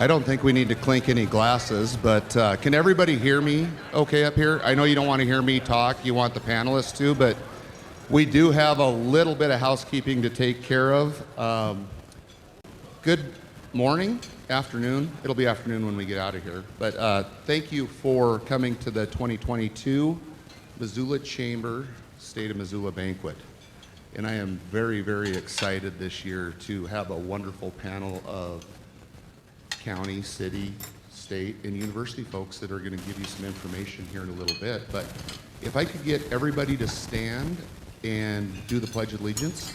I don't think we need to clink any glasses, but can everybody hear me okay up here? I know you don't want to hear me talk, you want the panelists to, but we do have a little bit of housekeeping to take care of. Good morning, afternoon. It'll be afternoon when we get out of here. But thank you for coming to the 2022 Missoula Chamber State of Missoula Banquet. And I am very, very excited this year to have a wonderful panel of county, city, state, and university folks that are going to give you some information here in a little bit. But if I could get everybody to stand and do the Pledge of Allegiance.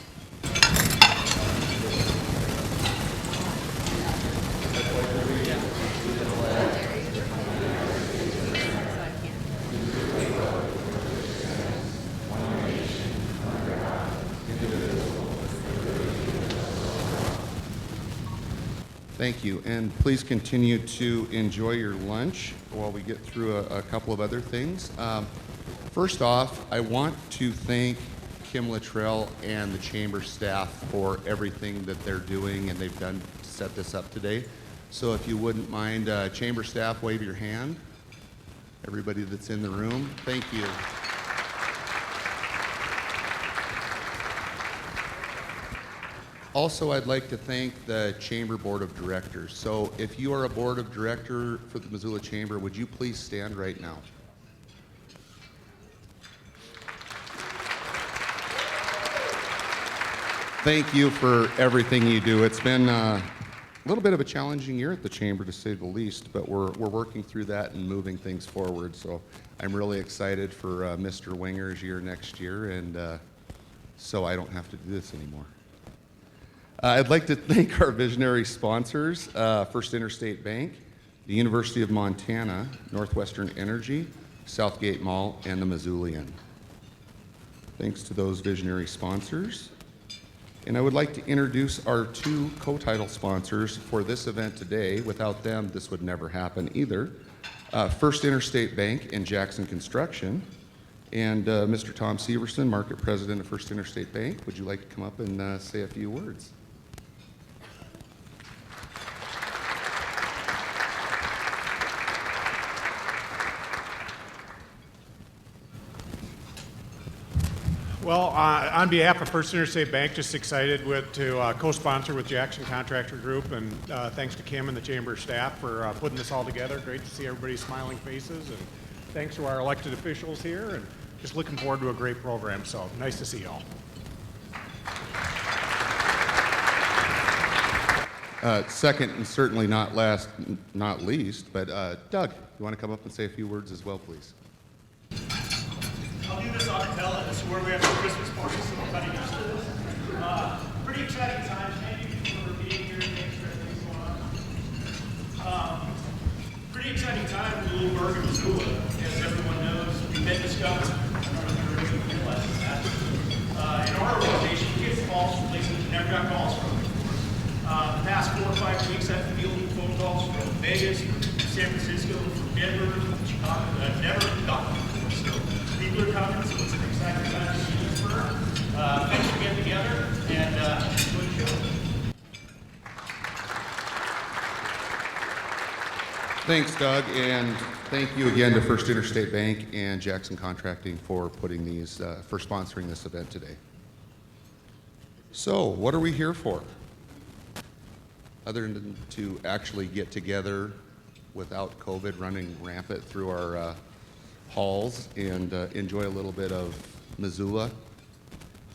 Thank you, and please continue to enjoy your lunch while we get through a couple of other things. First off, I want to thank Kim Luttrell and the Chamber staff for everything that they're doing and they've done to set this up today. So if you wouldn't mind, Chamber staff, wave your hand. Everybody that's in the room, thank you. Also, I'd like to thank the Chamber Board of Directors. So if you are a Board of Director for the Missoula Chamber, would you please stand right now? Thank you for everything you do. It's been a little bit of a challenging year at the Chamber, to say the least, but we're working through that and moving things forward. So I'm really excited for Mr. Winger's year next year, and so I don't have to do this anymore. I'd like to thank our visionary sponsors, First Interstate Bank, the University of Montana, Northwestern Energy, Southgate Mall, and the Missoulian. Thanks to those visionary sponsors. And I would like to introduce our two co-title sponsors for this event today. Without them, this would never happen either. First Interstate Bank and Jackson Construction. And Mr. Tom Severson, Market President of First Interstate Bank, would you like to come up and say a few words? Well, on behalf of First Interstate Bank, just excited to co-sponsor with Jackson Contractor Group, and thanks to Kim and the Chamber staff for putting this all together. Great to see everybody's smiling faces, and thanks to our elected officials here, and just looking forward to a great program, so nice to see you all. Second, and certainly not least, but Doug, you want to come up and say a few words as well, please? I'll do this a cappella. This is where we have the Christmas party, so we're kind of used to this. Pretty exciting times. Thank you for being here. Thanks for everything going on. Pretty exciting time in the little burg of Missoula. As everyone knows, we've been discovered. I don't know if you're really realizing that. In our organization, we get calls from places we never got calls from before. The past 4 or 5 weeks, I've fielded phone calls from Vegas, from San Francisco, from Denver, from Chicago that I've never gotten before. So people are coming, so it's an exciting time to see this firm. Thanks for getting together, and enjoy the show. Thanks, Doug, and thank you again to First Interstate Bank and Jackson Contracting for putting these, for sponsoring this event today. So, what are we here for? Other than to actually get together without COVID running rampant through our halls and enjoy a little bit of Missoula,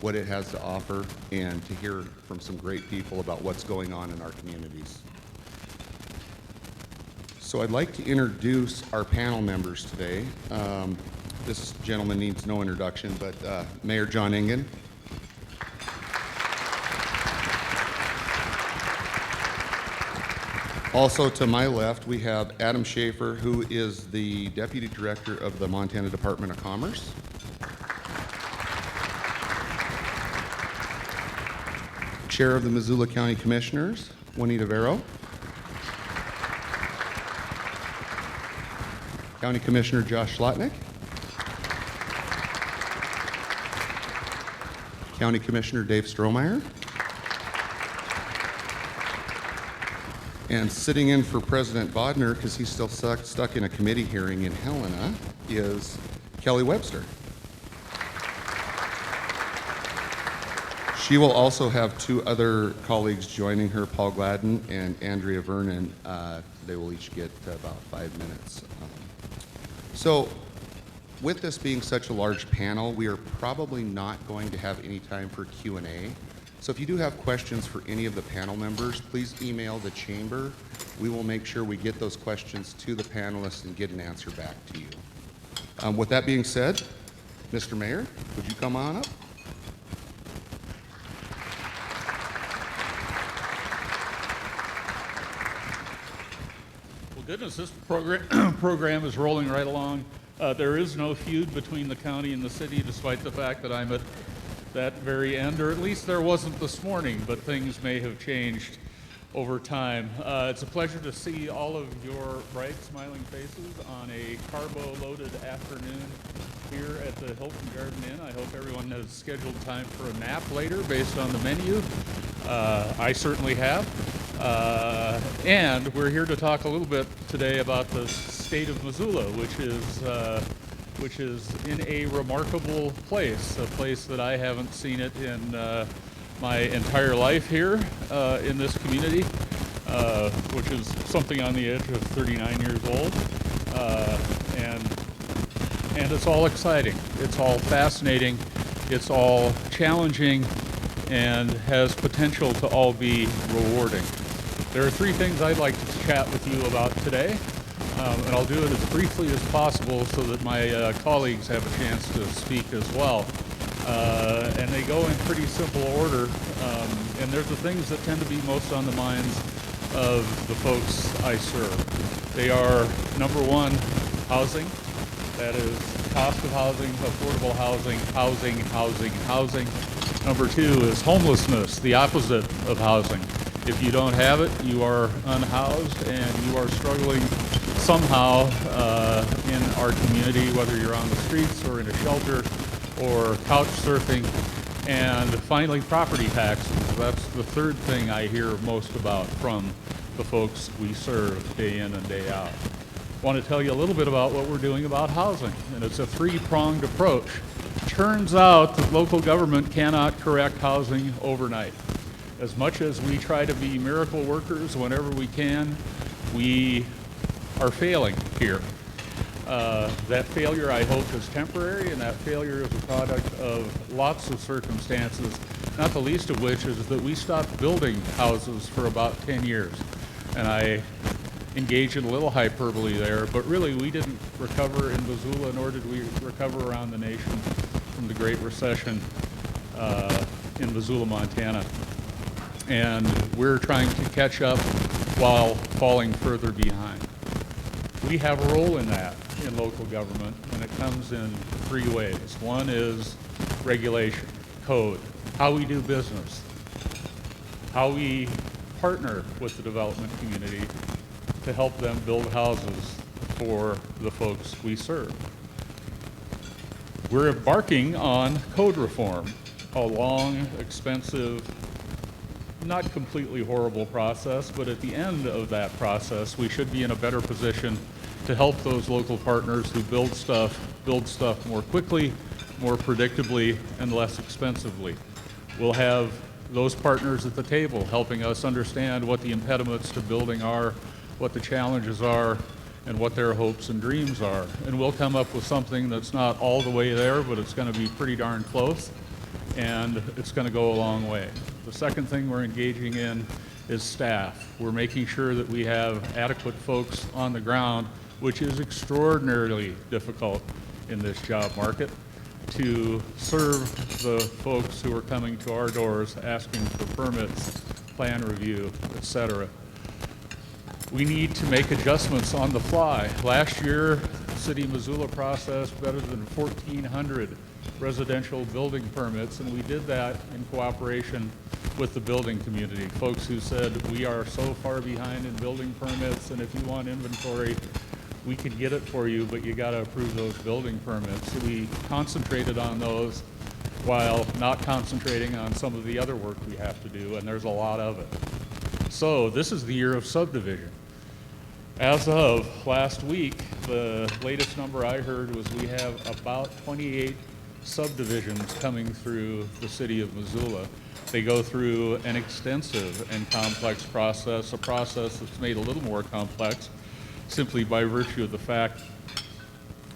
what it has to offer, and to hear from some great people about what's going on in our communities. So I'd like to introduce our panel members today. This gentleman needs no introduction, but Mayor John Ingan. Also to my left, we have Adam Schafer, who is the Deputy Director of the Montana Department of Commerce. Chair of the Missoula County Commissioners, Juanita Vero. County Commissioner Josh Schlotnick. County Commissioner Dave Strohmeyer. And sitting in for President Bodnar, because he's still stuck in a committee hearing in Helena, is Kelly Webster. She will also have two other colleagues joining her, Paul Gladden and Andrea Vernon. They will each get about 5 minutes. So with this being such a large panel, we are probably not going to have any time for Q&A. So if you do have questions for any of the panel members, please email the chamber. We will make sure we get those questions to the panelists and get an answer back to you. With that being said, Mr. Mayor, would you come on up? Goodness, this program is rolling right along. There is no feud between the county and the city, despite the fact that I'm at that very end, or at least there wasn't this morning, but things may have changed over time. It's a pleasure to see all of your bright, smiling faces on a carbo-loaded afternoon here at the Hilton Garden Inn. I hope everyone has scheduled time for a nap later based on the menu. I certainly have. And we're here to talk a little bit today about the state of Missoula, which is in a remarkable place, a place that I haven't seen it in my entire life here in this community, which is something on the edge of 39 years old. And it's all exciting. It's all fascinating. It's all challenging and has potential to all be rewarding. There are three things I'd like to chat with you about today, and I'll do it as briefly as possible so that my colleagues have a chance to speak as well. And they go in pretty simple order, and they're the things that tend to be most on the minds of the folks I serve. They are, number one, housing. That is cost of housing, affordable housing, housing. Number two is homelessness, the opposite of housing. If you don't have it, you are unhoused and you are struggling somehow in our community, whether you're on the streets or in a shelter or couch surfing. And finally, property taxes. That's the third thing I hear most about from the folks we serve day in and day out. I want to tell you a little bit about what we're doing about housing, and it's a three-pronged approach. Turns out that local government cannot correct housing overnight. As much as we try to be miracle workers whenever we can, we are failing here. That failure, I hope, is temporary, and that failure is a product of lots of circumstances, not the least of which is that we stopped building houses for about 10 years. And I engage in a little hyperbole there, but really we didn't recover in Missoula, nor did we recover around the nation from the Great Recession in Missoula, Montana. And we're trying to catch up while falling further behind. We have a role in that in local government, and it comes in three ways. One is regulation, code, how we do business, how we partner with the development community to help them build houses for the folks we serve. We're embarking on code reform, a long, expensive, not completely horrible process, but at the end of that process, we should be in a better position to help those local partners who build stuff more quickly, more predictably, and less expensively. We'll have those partners at the table helping us understand what the impediments to building are, what the challenges are, and what their hopes and dreams are. And we'll come up with something that's not all the way there, but it's going to be pretty darn close, and it's going to go a long way. The second thing we're engaging in is staff. We're making sure that we have adequate folks on the ground, which is extraordinarily difficult in this job market, to serve the folks who are coming to our doors asking for permits, plan review, etc. We need to make adjustments on the fly. Last year, the City of Missoula processed better than 1,400 residential building permits, and we did that in cooperation with the building community. Folks who said, we are so far behind in building permits, and if you want inventory, we can get it for you, but you got to approve those building permits. So we concentrated on those while not concentrating on some of the other work we have to do, and there's a lot of it. So this is the year of subdivision. As of last week, the latest number I heard was we have about 28 subdivisions coming through the city of Missoula. They go through an extensive and complex process, a process that's made a little more complex simply by virtue of the fact,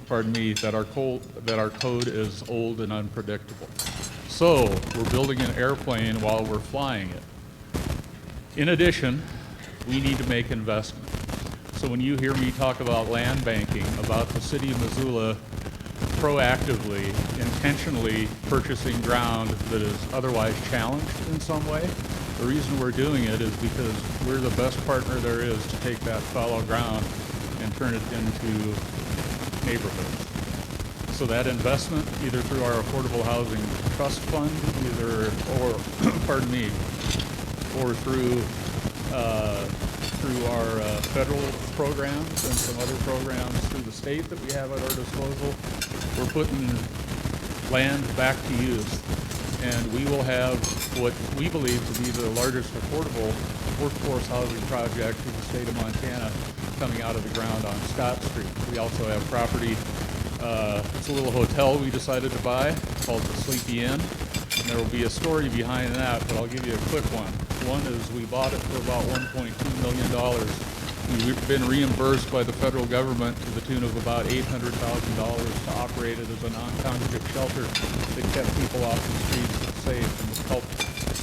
pardon me, that our code is old and unpredictable. So we're building an airplane while we're flying it. In addition, we need to make investment. So when you hear me talk about land banking, about the city of Missoula proactively, intentionally purchasing ground that is otherwise challenged in some way, the reason we're doing it is because we're the best partner there is to take that fallow ground and turn it into neighborhoods. So that investment, either through our Affordable Housing Trust Fund, or through our federal programs and some other programs through the state that we have at our disposal, we're putting land back to use. And we will have what we believe to be the largest affordable workforce housing project in the state of Montana coming out of the ground on Scott Street. We also have property, it's a little hotel we decided to buy called the Sleepy Inn. And there will be a story behind that, but I'll give you a quick one. One is we bought it for about $1.2 million. We've been reimbursed by the federal government to the tune of about $800,000 to operate it as a non-congregate shelter that kept people off the streets safe and helped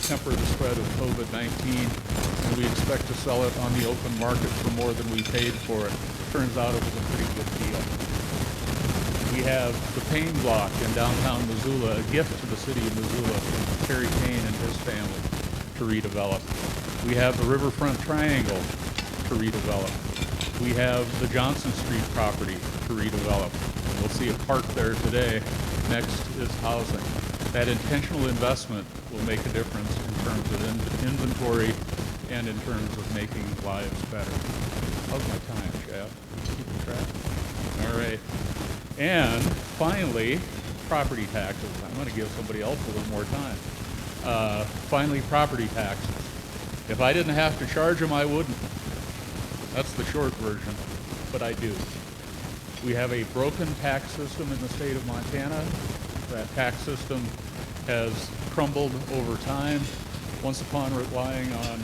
temper the spread of COVID-19. And we expect to sell it on the open market for more than we paid for it. Turns out it was a pretty good deal. We have the Payne Block in downtown Missoula, a gift to the city of Missoula from Terry Payne and his family to redevelop. We have the Riverfront Triangle to redevelop. We have the Johnson Street property to redevelop. We'll see a park there today. Next is housing. That intentional investment will make a difference in terms of inventory and in terms of making lives better. How's my time, Jeff? Keeping track? All right. And finally, property taxes. I'm going to give somebody else a little more time. Finally, property taxes. If I didn't have to charge them, I wouldn't. That's the short version, but I do. We have a broken tax system in the state of Montana. That tax system has crumbled over time. Once upon relying on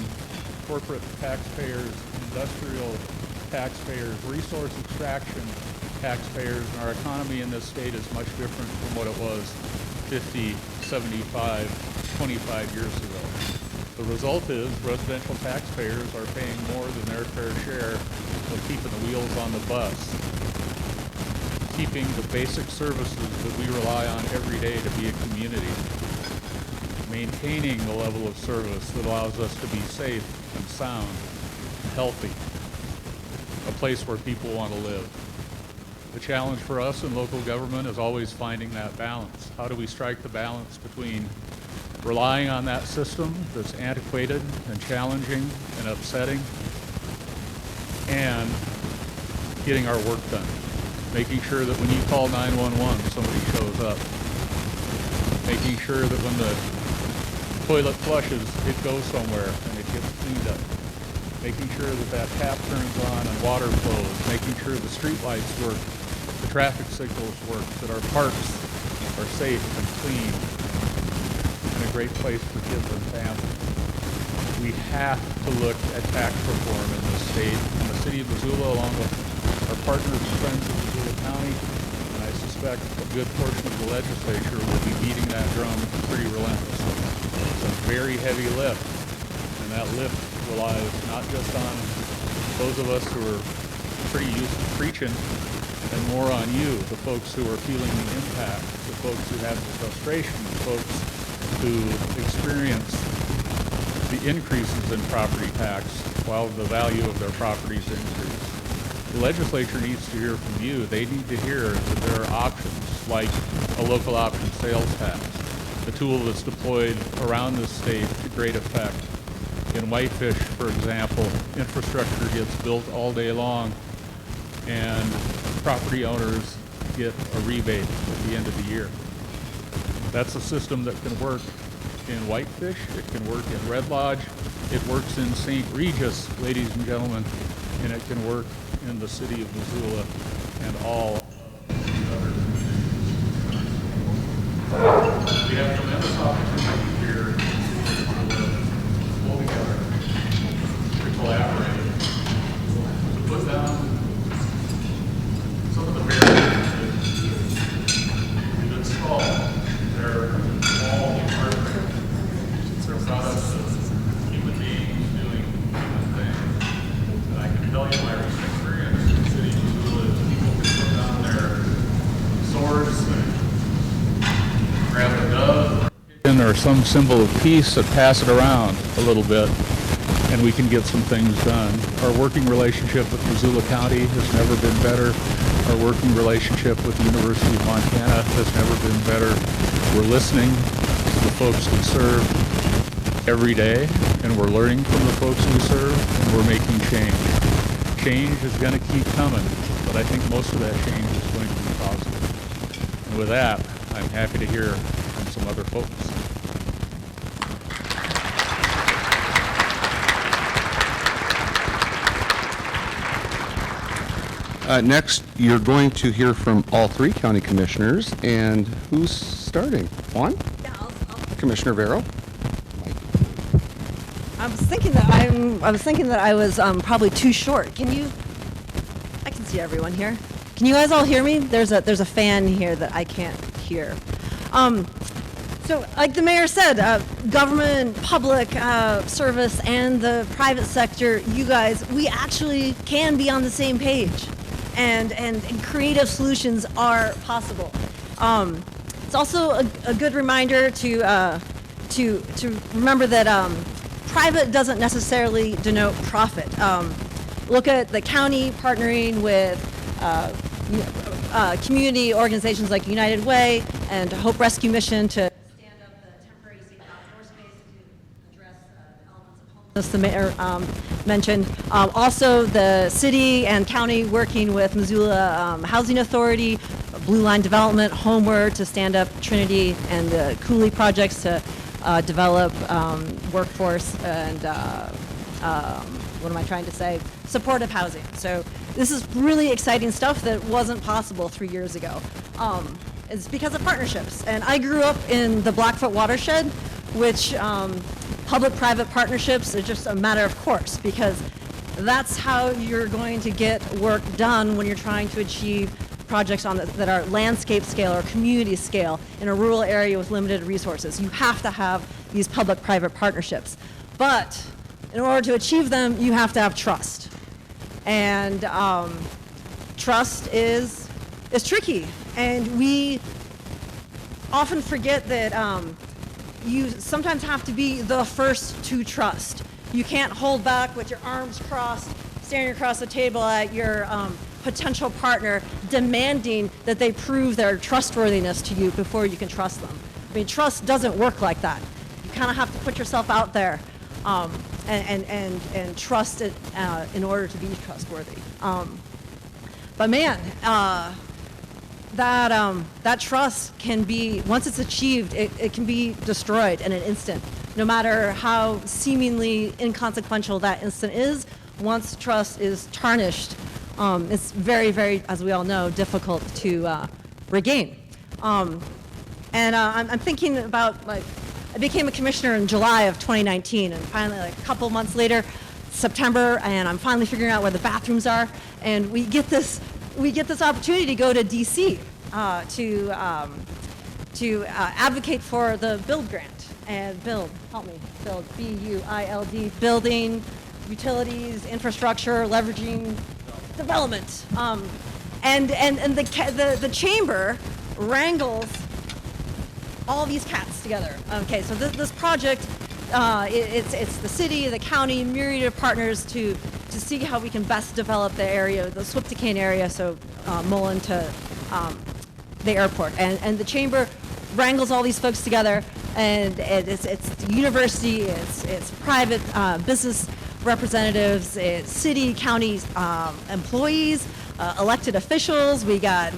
corporate taxpayers, industrial taxpayers, resource extraction taxpayers, and our economy in this state is much different from what it was 50, 75, 25 years ago. The result is residential taxpayers are paying more than their fair share of keeping the wheels on the bus, keeping the basic services that we rely on every day to be a community, maintaining the level of service that allows us to be safe and sound and healthy, a place where people want to live. The challenge for us in local government is always finding that balance. How do we strike the balance between relying on that system that's antiquated and challenging and upsetting and getting our work done? Making sure that when you call 911, somebody shows up. Making sure that when the toilet flushes, it goes somewhere and it gets cleaned up. Making sure that that tap turns on and water flows. Making sure the street lights work, the traffic signals work, that our parks are safe and clean and a great place for kids and families. We have to look at tax reform in this state, and the city of Missoula, along with our partners and friends of Missoula County, and I suspect a good portion of the legislature will be beating that drum pretty relentlessly. It's a very heavy lift, and that lift relies not just on those of us who are pretty used to preaching, and more on you, the folks who are feeling the impact, the folks who have the frustration, the folks who experience the increases in property tax while the value of their properties increase. The legislature needs to hear from you. They need to hear that there are options like a local option sales tax, a tool that's deployed around this state to great effect. In Whitefish, for example, infrastructure gets built all day long, and property owners get a rebate at the end of the year. That's a system that can work in Whitefish, it can work in Red Lodge, It works in St. Regis, ladies and gentlemen, and it can work in the city of Missoula and all other. We have tremendous opportunity here to pull together, to collaborate, to put down some of the barriers that we've installed. They're all imperfect. They're products of human beings doing human things. And I can tell you my experience in the city of Missoula is people can put down their swords and grab a dove or some symbol of peace and pass it around a little bit, and we can get some things done. Our working relationship with Missoula County has never been better. Our working relationship with the University of Montana has never been better. We're listening to the folks we serve every day, and we're learning from the folks we serve, and we're making change. Change is going to keep coming, but I think most of that change is going to be positive. And with that, I'm happy to hear from some other folks. Next, you're going to hear from all three county commissioners, and who's starting? Juan? Yeah, I'll Commissioner Vero? Mike. I was thinking that I was probably too short. I can see everyone here. Can you guys all hear me? There's a fan here that I can't hear. So like the mayor said, government, public service, and the private sector, you guys, we actually can be on the same page, and creative solutions are possible. It's also a good reminder to remember that private doesn't necessarily denote profit. Look at the county partnering with community organizations like United Way and Hope Rescue Mission to stand up the temporary safe outdoor space to address elements of homelessness the mayor mentioned. Also, the city and county working with Missoula Housing Authority, Blue Line Development, Homeward to stand up Trinity, and the Cooley projects to develop workforce and what am I trying to say? Supportive housing. So this is really exciting stuff that wasn't possible 3 years ago. It's because of partnerships. And I grew up in the Blackfoot watershed, which public-private partnerships are just a matter of course, because that's how you're going to get work done when you're trying to achieve projects that are landscape scale or community scale in a rural area with limited resources. You have to have these public-private partnerships. But in order to achieve them, you have to have trust. And trust is tricky. And we often forget that you sometimes have to be the first to trust. You can't hold back with your arms crossed, staring across the table at your potential partner, demanding that they prove their trustworthiness to you before you can trust them. I mean, trust doesn't work like that. You kind of have to put yourself out there and trust it in order to be trustworthy. But man, that trust can be, once it's achieved, it can be destroyed in an instant. No matter how seemingly inconsequential that instant is, once trust is tarnished, it's very, very, as we all know, difficult to regain. I'm thinking about, like, I became a commissioner in July of 2019, and finally, like a couple months later, September, and I'm finally figuring out where the bathrooms are, and we get this opportunity to go to DC to advocate for the BUILD grant. And BUILD, help me, BUILD, B-U-I-L-D, building, utilities, infrastructure, leveraging, development. And the chamber wrangles all these cats together. Okay, so this project, it's the city, the county, myriad of partners to see how we can best develop the area, the Swipticane area, so Mullen to the airport. And the chamber wrangles all these folks together, and it's the university, it's private business representatives, it's city, county employees, elected officials. We got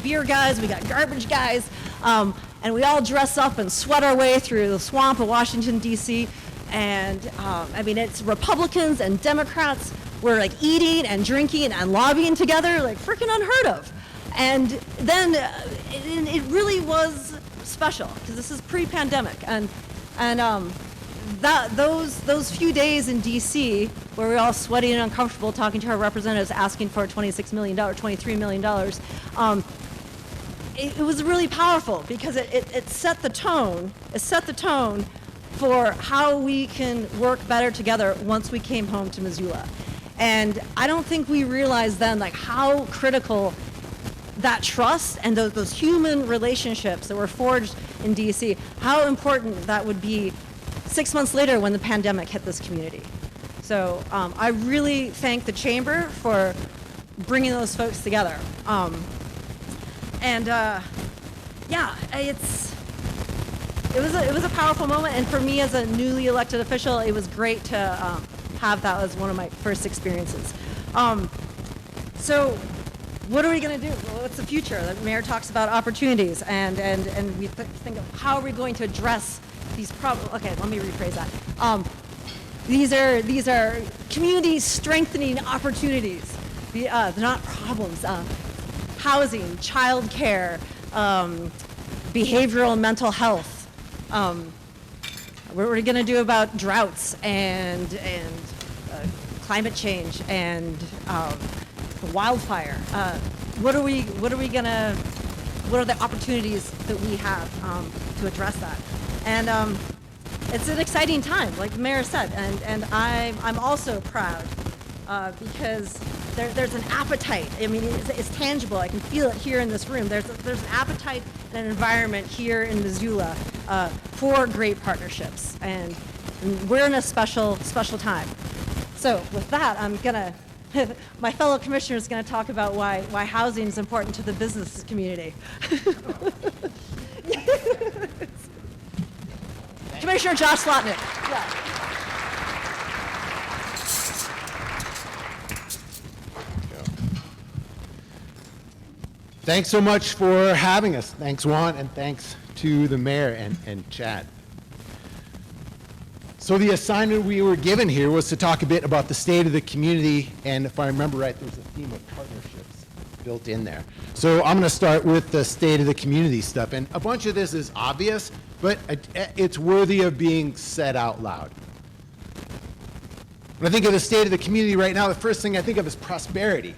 beer guys, we got garbage guys, and we all dress up and sweat our way through the swamp of Washington, D.C., And I mean, it's Republicans and Democrats were like eating and drinking and lobbying together, like freaking unheard of. And then it really was special because this is pre-pandemic, and those few days in D.C. where we're all sweaty and uncomfortable talking to our representatives asking for $26 million, $23 million, it was really powerful because it set the tone. It set the tone for how we can work better together once we came home to Missoula. And I don't think we realized then like how critical that trust and those human relationships that were forged in DC, how important that would be 6 months later when the pandemic hit this community. So I really thank the Chamber for bringing those folks together. Yeah, it was a powerful moment, and for me as a newly elected official, it was great to have that as one of my first experiences. So what are we going to do? Well, what's the future? The mayor talks about opportunities, and we think of how are we going to address these problems. Okay, let me rephrase that. These are community strengthening opportunities. They're not problems. Housing, childcare, behavioral and mental health. What are we going to do about droughts and climate change and wildfire? What are the opportunities that we have to address that? And it's an exciting time, like the mayor said, and I'm also proud because there's an appetite. I mean, it's tangible. I can feel it here in this room. There's an appetite and an environment here in Missoula for great partnerships, and we're in a special time. So with that, I'm gonna. My fellow commissioner is going to talk about why housing is important to the business community. Commissioner Josh Slotnick. Yeah. Thanks so much for having us. Thanks, Juan, and thanks to the mayor and Chad. So the assignment we were given here was to talk a bit about the state of the community, and if I remember right, there's a theme of partnerships built in there. So I'm going to start with the state of the community stuff, and a bunch of this is obvious, but it's worthy of being said out loud. When I think of the state of the community right now, the first thing I think of is prosperity.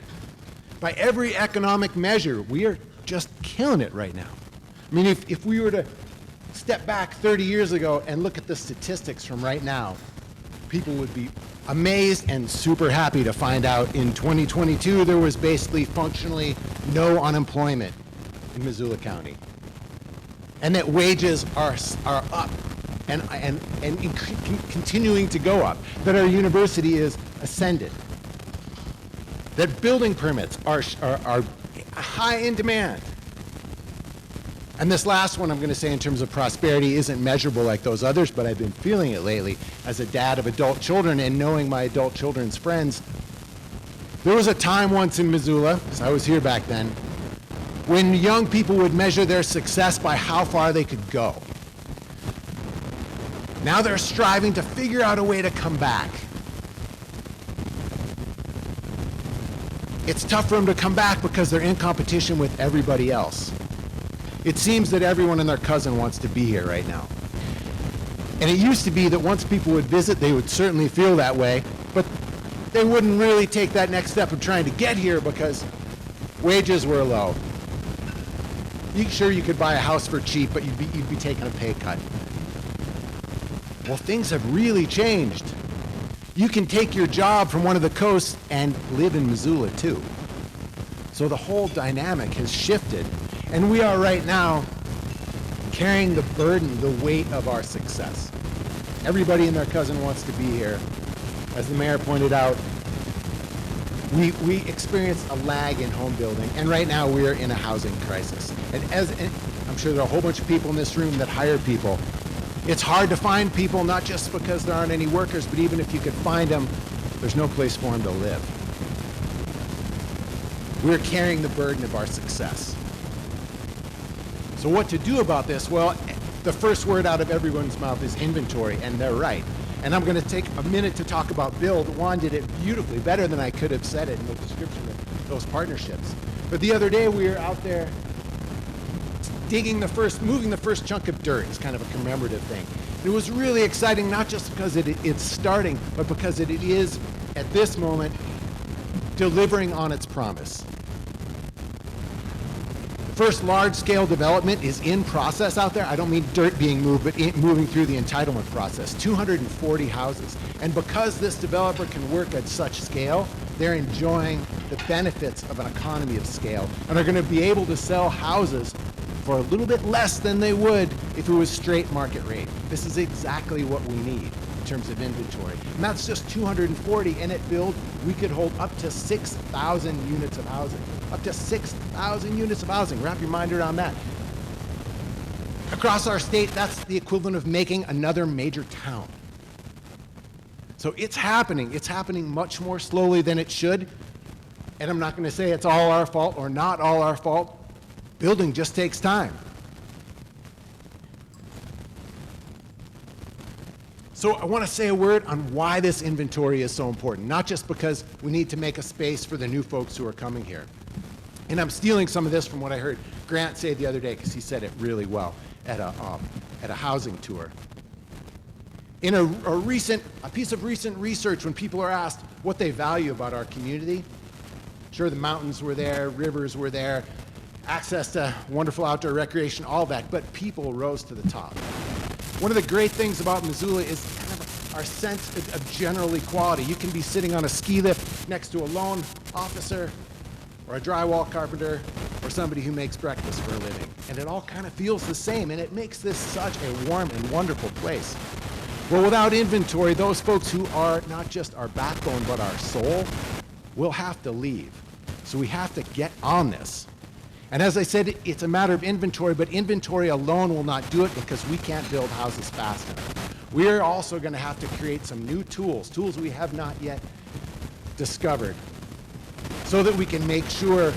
By every economic measure, we are just killing it right now. I mean, if we were to step back 30 years ago and look at the statistics from right now, people would be amazed and super happy to find out in 2022 there was basically functionally no unemployment in Missoula County, and that wages are up and continuing to go up, that our university is ascended, that building permits are high in demand. And this last one I'm going to say in terms of prosperity isn't measurable like those others, but I've been feeling it lately as a dad of adult children and knowing my adult children's friends. There was a time once in Missoula, because I was here back then, when young people would measure their success by how far they could go. Now they're striving to figure out a way to come back. It's tough for them to come back because they're in competition with everybody else. It seems that everyone and their cousin wants to be here right now. And it used to be that once people would visit, they would certainly feel that way, but they wouldn't really take that next step of trying to get here because wages were low. Sure, you could buy a house for cheap, but you'd be taking a pay cut. Well, things have really changed. You can take your job from one of the coasts and live in Missoula too. So the whole dynamic has shifted. And we are right now carrying the burden, the weight of our success. Everybody and their cousin wants to be here. As the mayor pointed out, we experienced a lag in home building, and right now we are in a housing crisis. And I'm sure there are a whole bunch of people in this room that hire people. It's hard to find people, not just because there aren't any workers, but even if you could find them, there's no place for them to live. We're carrying the burden of our success. So what to do about this? Well, the first word out of everyone's mouth is inventory, and they're right. And I'm going to take a minute to talk about build. Juan did it beautifully, better than I could have said it in the description of those partnerships. But the other day we were out there moving the first chunk of dirt. It's kind of a commemorative thing. It was really exciting, not just because it's starting, but because it is, at this moment, delivering on its promise. The first large-scale development is in process out there. I don't mean dirt being moved, but moving through the entitlement process. 240 houses. And because this developer can work at such scale, they're enjoying the benefits of an economy of scale and are going to be able to sell houses for a little bit less than they would if it was straight market rate. This is exactly what we need in terms of inventory. And that's just 240, and at build, we could hold up to 6,000 units of housing. Up to 6,000 units of housing. Wrap your mind around that. Across our state, that's the equivalent of making another major town. So it's happening. It's happening much more slowly than it should. And I'm not going to say it's all our fault or not all our fault. Building just takes time. So I want to say a word on why this inventory is so important, not just because we need to make a space for the new folks who are coming here. And I'm stealing some of this from what I heard Grant say the other day, because he said it really well at a housing tour. In a piece of recent research, when people are asked what they value about our community, sure, the mountains were there, rivers were there, access to wonderful outdoor recreation, all that, but people rose to the top. One of the great things about Missoula is kind of our sense of general equality. You can be sitting on a ski lift next to a loan officer or a drywall carpenter or somebody who makes breakfast for a living. And it all kind of feels the same, and it makes this such a warm and wonderful place. Well, without inventory, those folks who are not just our backbone but our soul will have to leave. So we have to get on this. And as I said, it's a matter of inventory, but inventory alone will not do it because we can't build houses fast enough. We are also going to have to create some new tools we have not yet discovered, so that we can make sure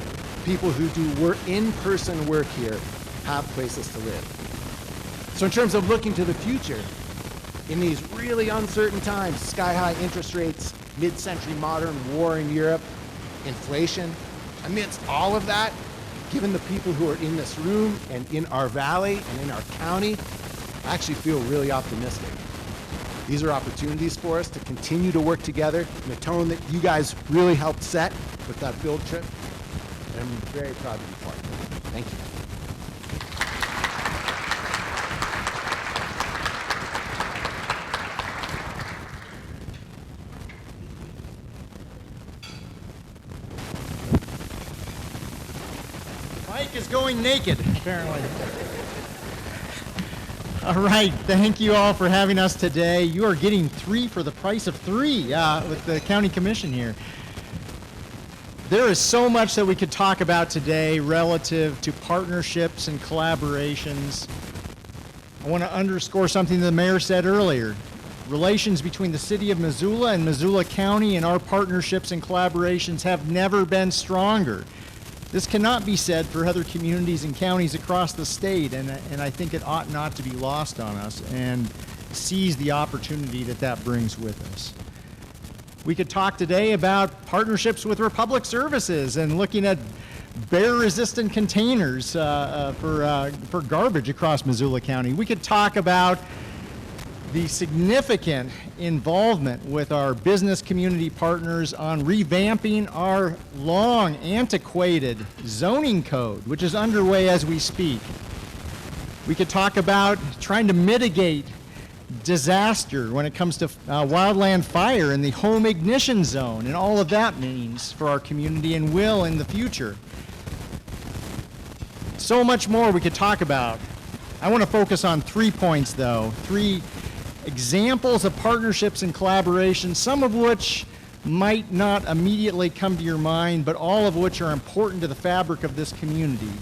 people who do in-person work here have places to live. So in terms of looking to the future, in these really uncertain times, sky-high interest rates, mid-century modern war in Europe, inflation, amidst all of that, given the people who are in this room and in our valley and in our county, I actually feel really optimistic. These are opportunities for us to continue to work together in a tone that you guys really helped set with that build trip. And I'm very proud to be part of it. Thank you. Mike is going naked, apparently. All right, thank you all for having us today. You are getting 3 for the price of 3 with the county commission here. There is so much that we could talk about today relative to partnerships and collaborations. I want to underscore something the mayor said earlier. Relations between the city of Missoula and Missoula County and our partnerships and collaborations have never been stronger. This cannot be said for other communities and counties across the state, and I think it ought not to be lost on us and seize the opportunity that brings with us. We could talk today about partnerships with Republic Services and looking at bear-resistant containers for garbage across Missoula County. We could talk about the significant involvement with our business community partners on revamping our long antiquated zoning code, which is underway as we speak. We could talk about trying to mitigate disaster when it comes to wildland fire and the home ignition zone and all of that means for our community and will in the future. So much more we could talk about. I want to focus on 3 points though, 3 examples of partnerships and collaboration, some of which might not immediately come to your mind, but all of which are important to the fabric of this community.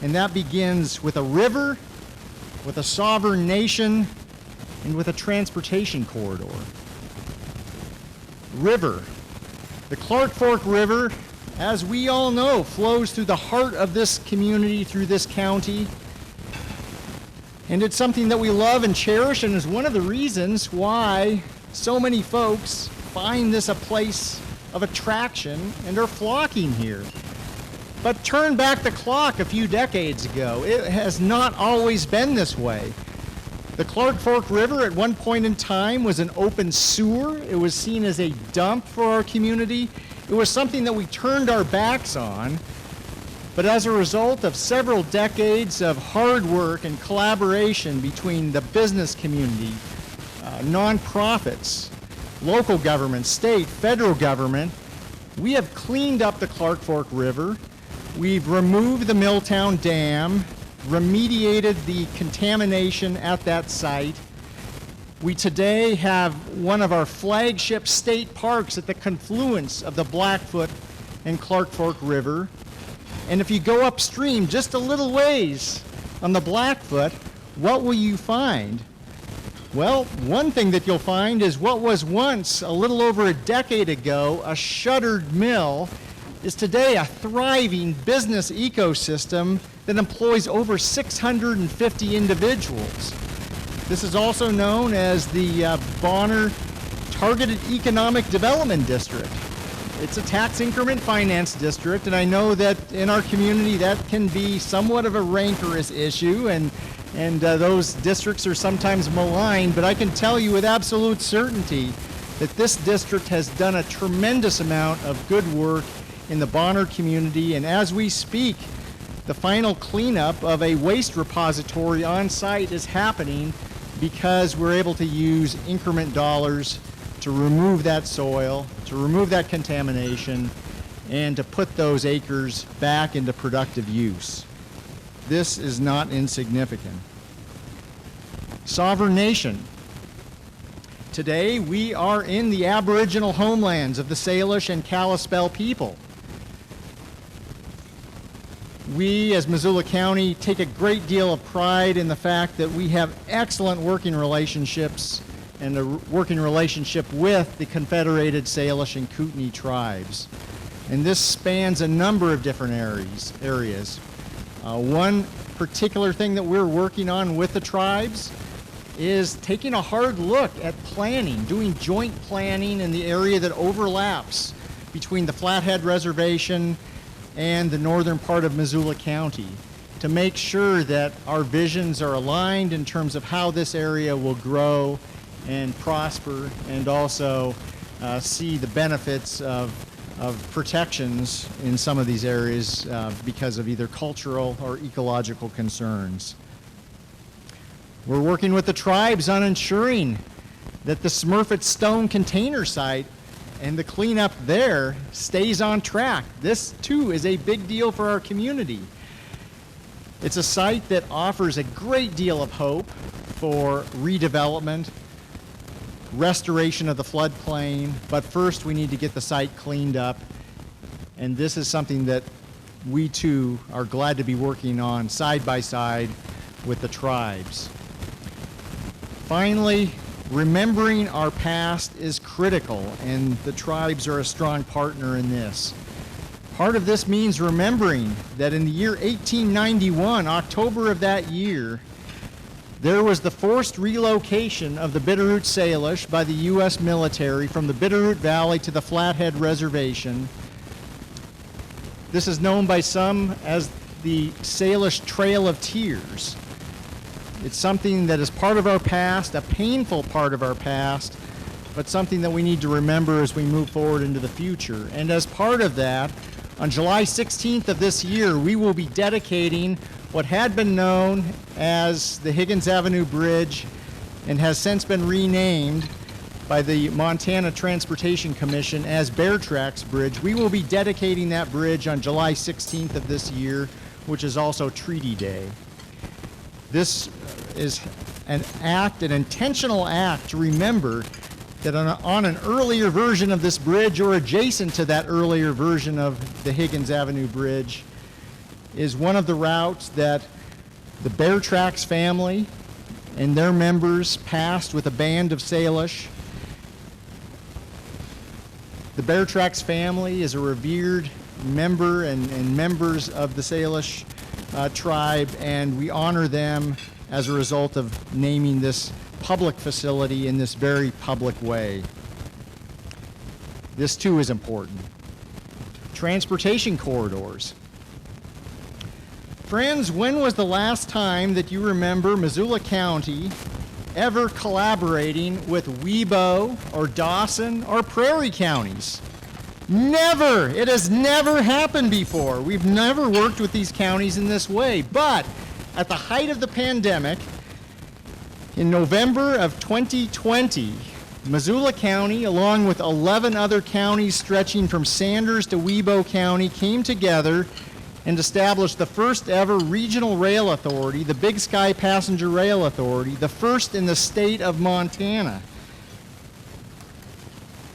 And that begins with a river, with a sovereign nation, and with a transportation corridor. River. The Clark Fork River, as we all know, flows through the heart of this community, through this county. And it's something that we love and cherish, and is one of the reasons why so many folks find this a place of attraction and are flocking here. But turn back the clock a few decades ago. It has not always been this way. The Clark Fork River at one point in time was an open sewer. It was seen as a dump for our community. It was something that we turned our backs on. But as a result of several decades of hard work and collaboration between the business community, nonprofits, local government, state, federal government, we have cleaned up the Clark Fork River. We've removed the Milltown Dam, remediated the contamination at that site. We today have one of our flagship state parks at the confluence of the Blackfoot and Clark Fork River. And if you go upstream just a little ways on the Blackfoot, what will you find? Well, one thing that you'll find is what was once, a little over a decade ago, a shuttered mill is today a thriving business ecosystem that employs over 650 individuals. This is also known as the Bonner Targeted Economic Development District. It's a tax increment finance district, and I know that in our community that can be somewhat of a rancorous issue, and those districts are sometimes maligned, but I can tell you with absolute certainty that this district has done a tremendous amount of good work in the Bonner community, and as we speak, the final cleanup of a waste repository on site is happening because we're able to use increment dollars to remove that soil, to remove that contamination, and to put those acres back into productive use. This is not insignificant. Sovereign nation. Today, we are in the Aboriginal homelands of the Salish and Kalispel people. We, as Missoula County, take a great deal of pride in the fact that we have excellent working relationships and a working relationship with the Confederated Salish and Kootenai tribes. And this spans a number of different areas. One particular thing that we're working on with the tribes is taking a hard look at planning, doing joint planning in the area that overlaps between the Flathead Reservation and the northern part of Missoula County to make sure that our visions are aligned in terms of how this area will grow and prosper, and also see the benefits of protections in some of these areas because of either cultural or ecological concerns. We're working with the tribes on ensuring that the Smurfett Stone container site and the cleanup there stays on track. This, too, is a big deal for our community. It's a site that offers a great deal of hope for redevelopment, restoration of the floodplain, but first we need to get the site cleaned up, and this is something that we, too, are glad to be working on side by side with the tribes. Finally, remembering our past is critical, and the tribes are a strong partner in this. Part of this means remembering that in the year 1891, October of that year, there was the forced relocation of the Bitterroot Salish by the U.S. military from the Bitterroot Valley to the Flathead Reservation. This is known by some as the Salish Trail of Tears. It's something that is part of our past, a painful part of our past, but something that we need to remember as we move forward into the future. And as part of that, on July 16th of this year, we will be dedicating what had been known as the Higgins Avenue Bridge and has since been renamed by the Montana Transportation Commission as Bear Tracks Bridge. We will be dedicating that bridge on July 16th of this year, which is also Treaty Day. This is an intentional act to remember that on an earlier version of this bridge, or adjacent to that earlier version of the Higgins Avenue Bridge, is one of the routes that the Bear Tracks family and their members passed with a band of Salish. The Bear Tracks family is a revered member and members of the Salish tribe, and we honor them as a result of naming this public facility in this very public way. This too is important. Transportation corridors. Friends, when was the last time that you remember Missoula County ever collaborating with Webo or Dawson or Prairie counties? Never! It has never happened before. We've never worked with these counties in this way. But at the height of the pandemic, in November of 2020, Missoula County, along with 11 other counties stretching from Sanders to Webo County, came together and established the first ever regional rail authority, the Big Sky Passenger Rail Authority, the first in the state of Montana.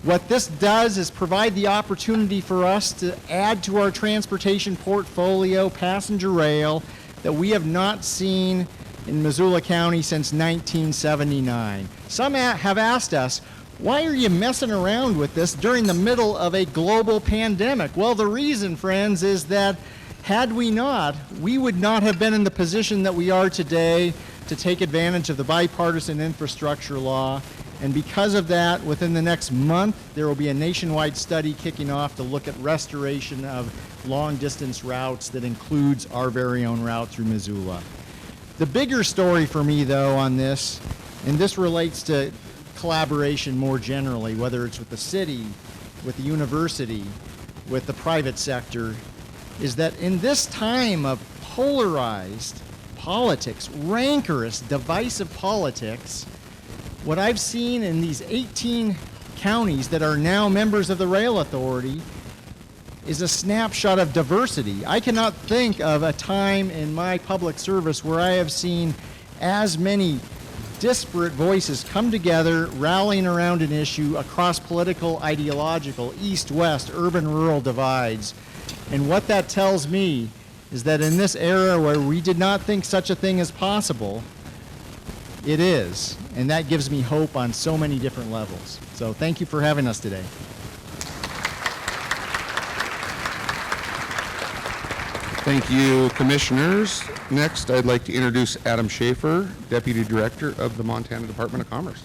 What this does is provide the opportunity for us to add to our transportation portfolio passenger rail that we have not seen in Missoula County since 1979. Some have asked us, why are you messing around with this during the middle of a global pandemic? Well, the reason, friends, is that had we not, we would not have been in the position that we are today to take advantage of the bipartisan infrastructure law. And because of that, within the next month, there will be a nationwide study kicking off to look at restoration of long-distance routes that includes our very own route through Missoula. The bigger story for me, though, on this, and this relates to collaboration more generally, whether it's with the city, with the university, with the private sector, is that in this time of polarized politics, rancorous, divisive politics, what I've seen in these 18 counties that are now members of the Rail Authority is a snapshot of diversity. I cannot think of a time in my public service where I have seen as many disparate voices come together, rallying around an issue across political, ideological, east-west, urban-rural divides. And what that tells me is that in this era where we did not think such a thing is possible, it is. And that gives me hope on so many different levels. So thank you for having us today. Thank you, Commissioners. Next, I'd like to introduce Adam Schafer, Deputy Director of the Montana Department of Commerce.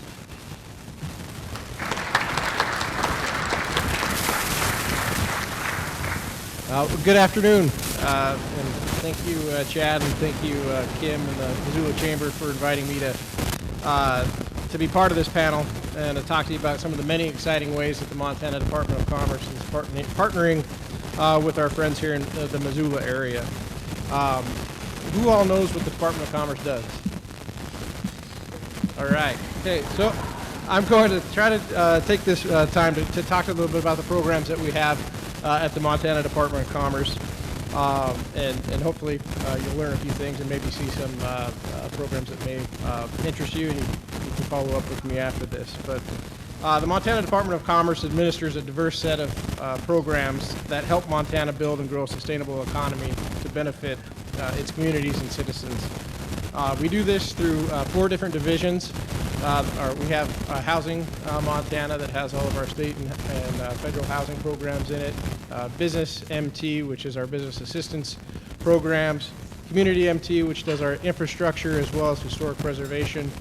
Good afternoon, and thank you, Chad, and thank you, Kim, and the Missoula Chamber for inviting me to be part of this panel and to talk to you about some of the many exciting ways that the Montana Department of Commerce is partnering with our friends here in the Missoula area. Who all knows what the Department of Commerce does? All right. Okay, so I'm going to try to take this time to talk a little bit about the programs that we have at the Montana Department of Commerce, and hopefully you'll learn a few things and maybe see some programs that may interest you, and you can follow up with me after this. But the Montana Department of Commerce administers a diverse set of programs that help Montana build and grow a sustainable economy to benefit its communities and citizens. We do this through 4 different divisions. We have Housing Montana that has all of our state and federal housing programs in it. Business MT, which is our business assistance programs. Community MT, which does our infrastructure as well as historic preservation,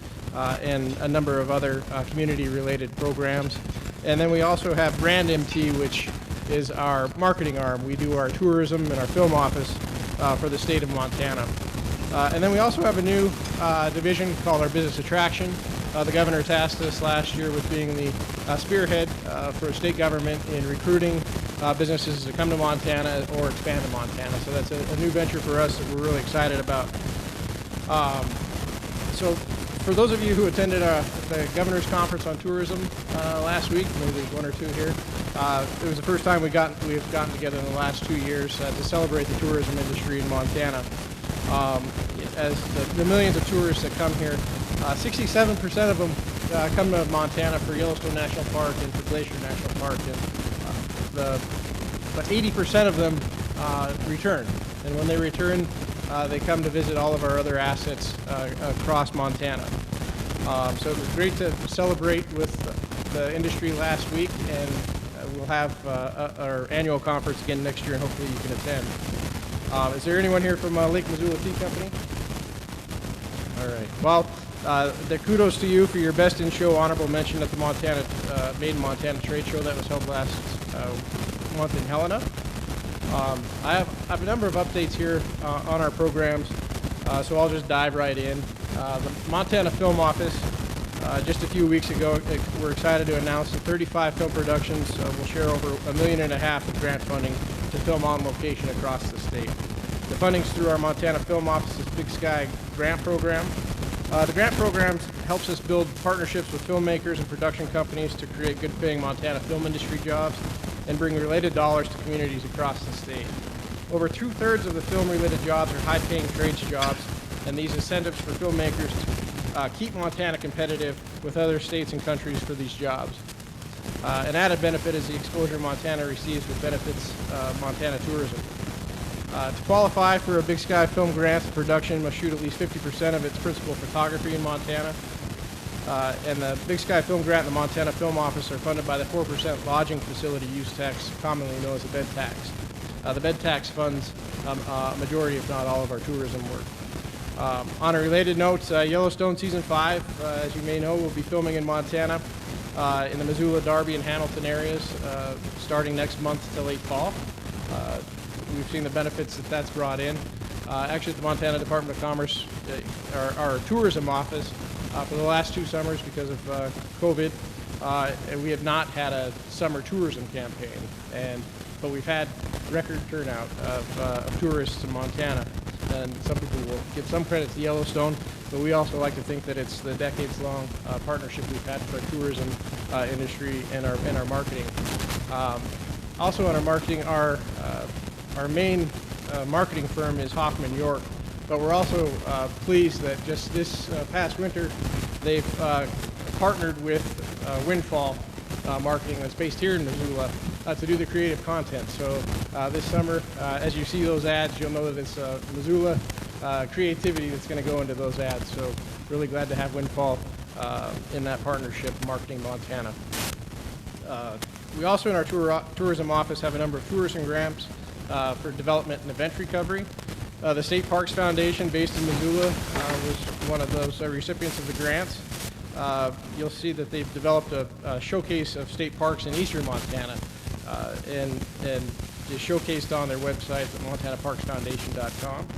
and a number of other community-related programs. And then we also have Brand MT, which is our marketing arm. We do our tourism and our film office for the state of Montana. And then we also have a new division called our Business Attraction. The governor tasked us last year with being the spearhead for state government in recruiting businesses to come to Montana or expand to Montana. So that's a new venture for us that we're really excited about. So for those of you who attended the Governor's Conference on Tourism last week, maybe there's 1 or 2 here, it was the first time we've gotten together in the last 2 years to celebrate the tourism industry in Montana. As the millions of tourists that come here, 67% of them come to Montana for Yellowstone National Park and for Glacier National Park, and but 80% of them return. And when they return, they come to visit all of our other assets across Montana. So it was great to celebrate with the industry last week, and we'll have our annual conference again next year, and hopefully you can attend. Is there anyone here from Lake Missoula Tea Company? All right. Well, the kudos to you for your Best in Show honorable mention at the Montana Made in Montana Trade Show that was held last month in Helena. I have a number of updates here on our programs, so I'll just dive right in. The Montana Film Office, just a few weeks ago, we're excited to announce that 35 film productions will share over $1.5 million of grant funding to film on location across the state. The funding's through our Montana Film Office's Big Sky grant program. The grant program helps us build partnerships with filmmakers and production companies to create good-paying Montana film industry jobs and bring related dollars to communities across the state. Over 2/3 of the film-related jobs are high-paying trades jobs, and these incentives for filmmakers to keep Montana competitive with other states and countries for these jobs. An added benefit is the exposure Montana receives with benefits Montana tourism. To qualify for a Big Sky Film grant, the production must shoot at least 50% of its principal photography in Montana. And the Big Sky Film grant and the Montana Film Office are funded by the 4% lodging facility use tax, commonly known as the bed tax. The bed tax funds a majority, if not all, of our tourism work. On a related note, Yellowstone Season 5, as you may know, will be filming in Montana in the Missoula, Darby, and Hamilton areas starting next month to late fall. We've seen the benefits that that's brought in. Actually, at the Montana Department of Commerce, our tourism office, for the last 2 summers because of COVID, and we have not had a summer tourism campaign, but we've had record turnout of tourists in Montana. And some people will give some credit to Yellowstone, but we also like to think that it's the decades-long partnership we've had with our tourism industry and our marketing. Also on our marketing, our main marketing firm is Hoffman York, but we're also pleased that just this past winter they've partnered with Windfall Marketing that's based here in Missoula to do the creative content. So this summer, as you see those ads, you'll know that it's Missoula creativity that's going to go into those ads. So really glad to have Windfall in that partnership, Marketing Montana. We also in our tourism office have a number of tourism grants for development and event recovery. The State Parks Foundation, based in Missoula, was one of those recipients of the grants. You'll see that they've developed a showcase of state parks in eastern Montana, and is showcased on their website at montanaparksfoundation.com.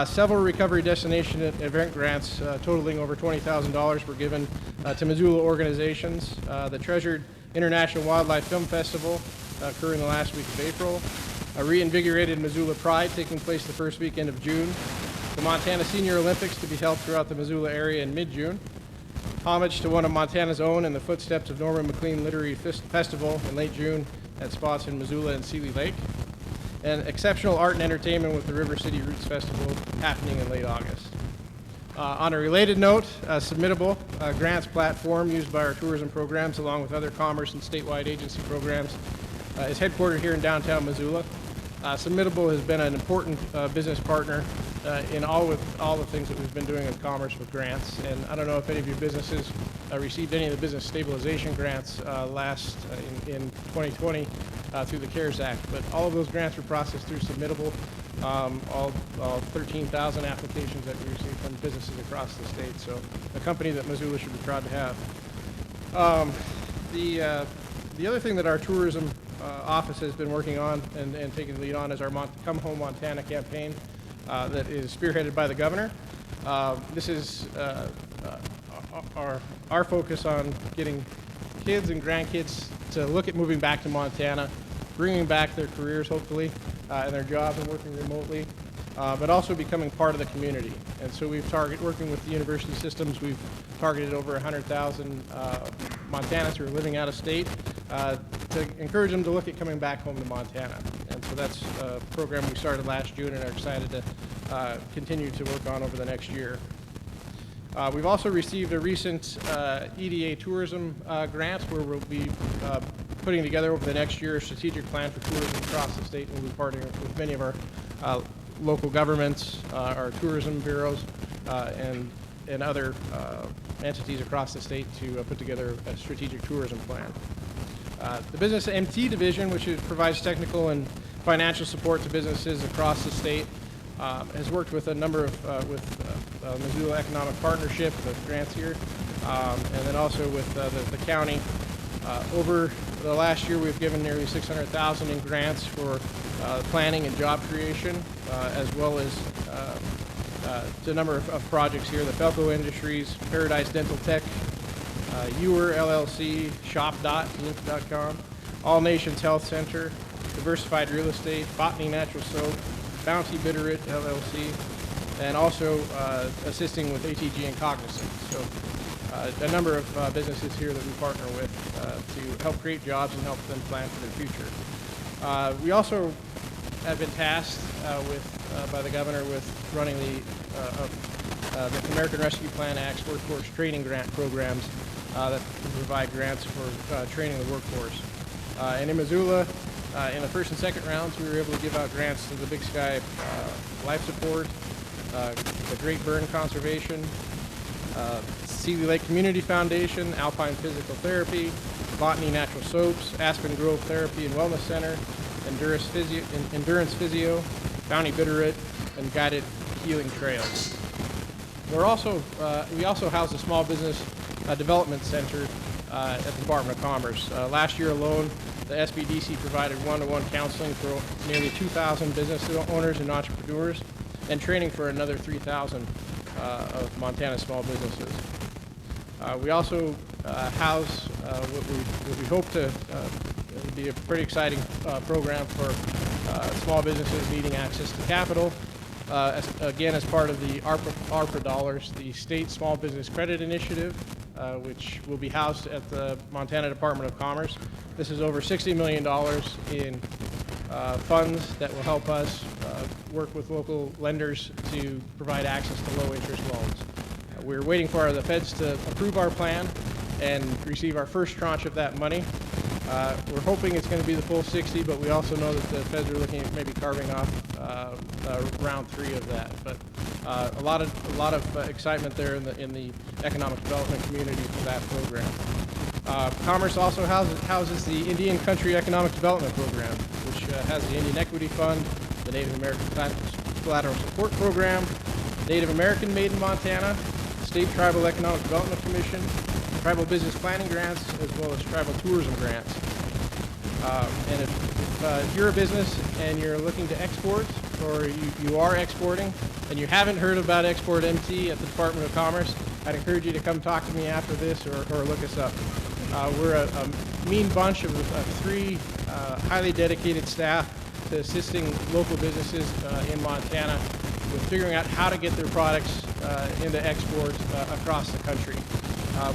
Several recovery destination event grants totaling over $20,000 were given to Missoula organizations. The Treasured International Wildlife Film Festival occurring the last week of April. A reinvigorated Missoula Pride taking place the first weekend of June. The Montana Senior Olympics to be held throughout the Missoula area in mid-June. Homage to one of Montana's own in the footsteps of Norman McLean Literary Festival in late June at spots in Missoula and Seeley Lake. And exceptional art and entertainment with the River City Roots Festival happening in late August. On a related note, Submittable, a grants platform used by our tourism programs along with other commerce and statewide agency programs, is headquartered here in downtown Missoula. Submittable has been an important business partner in all the things that we've been doing in commerce with grants. And I don't know if any of your businesses received any of the business stabilization grants last in 2020 through the CARES Act, but all of those grants were processed through Submittable. All 13,000 applications that we received from businesses across the state. So a company that Missoula should be proud to have. The other thing that our tourism office has been working on and taking the lead on is our Come Home Montana campaign that is spearheaded by the governor. This is our focus on getting kids and grandkids to look at moving back to Montana, bringing back their careers hopefully and their jobs and working remotely, but also becoming part of the community. And so we've working with the university systems, we've targeted over 100,000 Montanans who are living out of state to encourage them to look at coming back home to Montana. And so that's a program we started last June and are excited to continue to work on over the next year. We've also received a recent Eda Tourism Grants where we'll be putting together over the next year a strategic plan for tourism across the state, and we'll be partnering with many of our local governments, our tourism bureaus, and other entities across the state to put together a strategic tourism plan. The Business MT Division, which provides technical and financial support to businesses across the state, has worked with a number of Missoula Economic Partnership, the grants here, and then also with the county. Over the last year, we've given nearly $600,000 in grants for planning and job creation, as well as to a number of projects here: the Felco Industries, Paradise Dental Tech, Ewer LLC, Shop.Inc.com, All Nations Health Center, Diversified Real Estate, Botany Natural Soap, Bounty Bitterroot LLC, and also assisting with ATG and Cognizant. So a number of businesses here that we partner with to help create jobs and help them plan for their future. We also have been tasked by the governor with running the American Rescue Plan Act's workforce training grant programs that provide grants for training the workforce. And in Missoula, in the first and second rounds, we were able to give out grants to the Big Sky Life Support, the Great Burn Conservation, Seeley Lake Community Foundation, Alpine Physical Therapy, Botany Natural Soaps, Aspen Grove Therapy and Wellness Center, Endurance Physio, Bounty Bitterroot, and Guided Healing Trails. We also house a small business development center at the Department of Commerce. Last year alone, the SBDC provided one-to-one counseling for nearly 2,000 business owners and entrepreneurs, and training for another 3,000 of Montana's small businesses. We also house what we hope to be a pretty exciting program for small businesses needing access to capital. Again, as part of the ARPA dollars, the State Small Business Credit Initiative, which will be housed at the Montana Department of Commerce. This is over $60 million in funds that will help us work with local lenders to provide access to low-interest loans. We're waiting for the feds to approve our plan and receive our first tranche of that money. We're hoping it's going to be the full 60, but we also know that the feds are looking at maybe carving off round 3 of that. But a lot of excitement there in the economic development community for that program. Commerce also houses the Indian Country Economic Development Program, which has the Indian Equity Fund, the Native American Collateral Support Program, Native American Made in Montana, State Tribal Economic Development Commission, Tribal Business Planning Grants, as well as Tribal Tourism Grants. And if you're a business and you're looking to export, or you are exporting, and you haven't heard about Export MT at the Department of Commerce, I'd encourage you to come talk to me after this or look us up. We're a mean bunch of 3 highly dedicated staff to assisting local businesses in Montana with figuring out how to get their products into export across the country.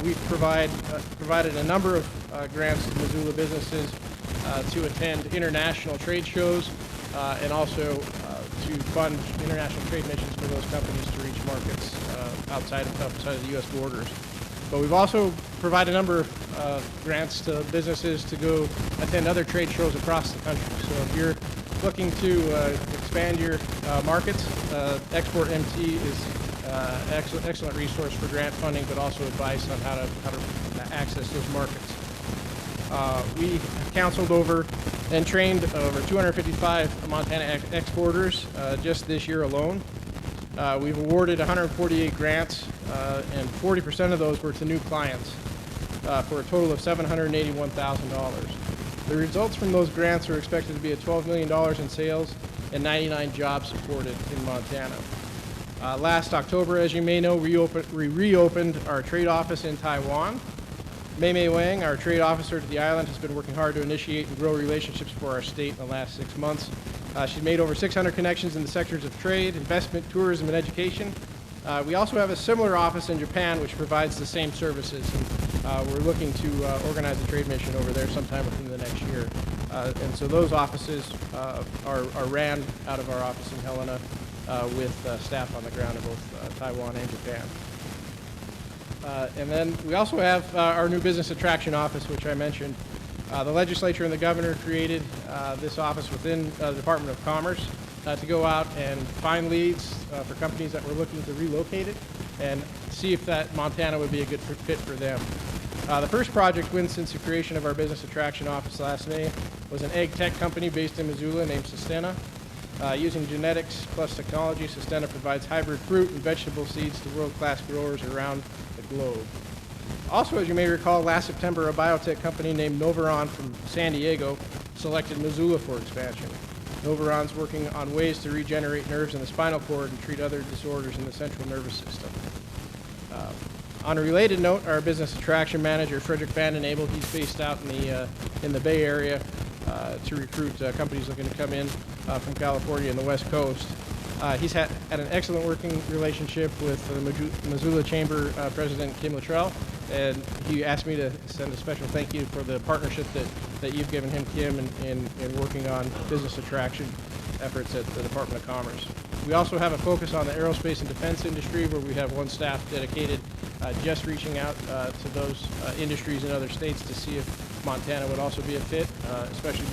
We've provided a number of grants to Missoula businesses to attend international trade shows and also to fund international trade missions for those companies to reach markets outside of the U.S. borders. But we've also provided a number of grants to businesses to go attend other trade shows across the country. So if you're looking to expand your markets, Export MT is excellent resource for grant funding, but also advice on how to access those markets. We counseled over and trained over 255 Montana exporters just this year alone. We've awarded 148 grants, and 40% of those were to new clients for a total of $781,000. The results from those grants are expected to be at $12 million in sales and 99 jobs supported in Montana. Last October, as you may know, we reopened our trade office in Taiwan. Mei Wang, our trade officer to the island, has been working hard to initiate and grow relationships for our state in the last 6 months. She's made over 600 connections in the sectors of trade, investment, tourism, and education. We also have a similar office in Japan which provides the same services, and we're looking to organize a trade mission over there sometime within the next year. And so those offices are ran out of our office in Helena with staff on the ground in both Taiwan and Japan. And then we also have our new business attraction office, which I mentioned. The legislature and the governor created this office within the Department of Commerce to go out and find leads for companies that were looking to relocate it and see if that Montana would be a good fit for them. The first project win since the creation of our business attraction office last May was an egg tech company based in Missoula named Sustena. Using genetics plus technology, Sustena provides hybrid fruit and vegetable seeds to world-class growers around the globe. Also, as you may recall, last September, a biotech company named Noveron from San Diego selected Missoula for expansion. Noveron's working on ways to regenerate nerves in the spinal cord and treat other disorders in the central nervous system. On a related note, our business attraction manager, Frederick Vanden Abel, he's based out in the Bay Area to recruit companies looking to come in from California and the West Coast. He's had an excellent working relationship with the Missoula Chamber President Kim Luttrell, and he asked me to send a special thank you for the partnership that you've given him, Kim, in working on business attraction efforts at the Department of Commerce. We also have a focus on the aerospace and defense industry, where we have one staff dedicated just reaching out to those industries in other states to see if Montana would also be a fit, especially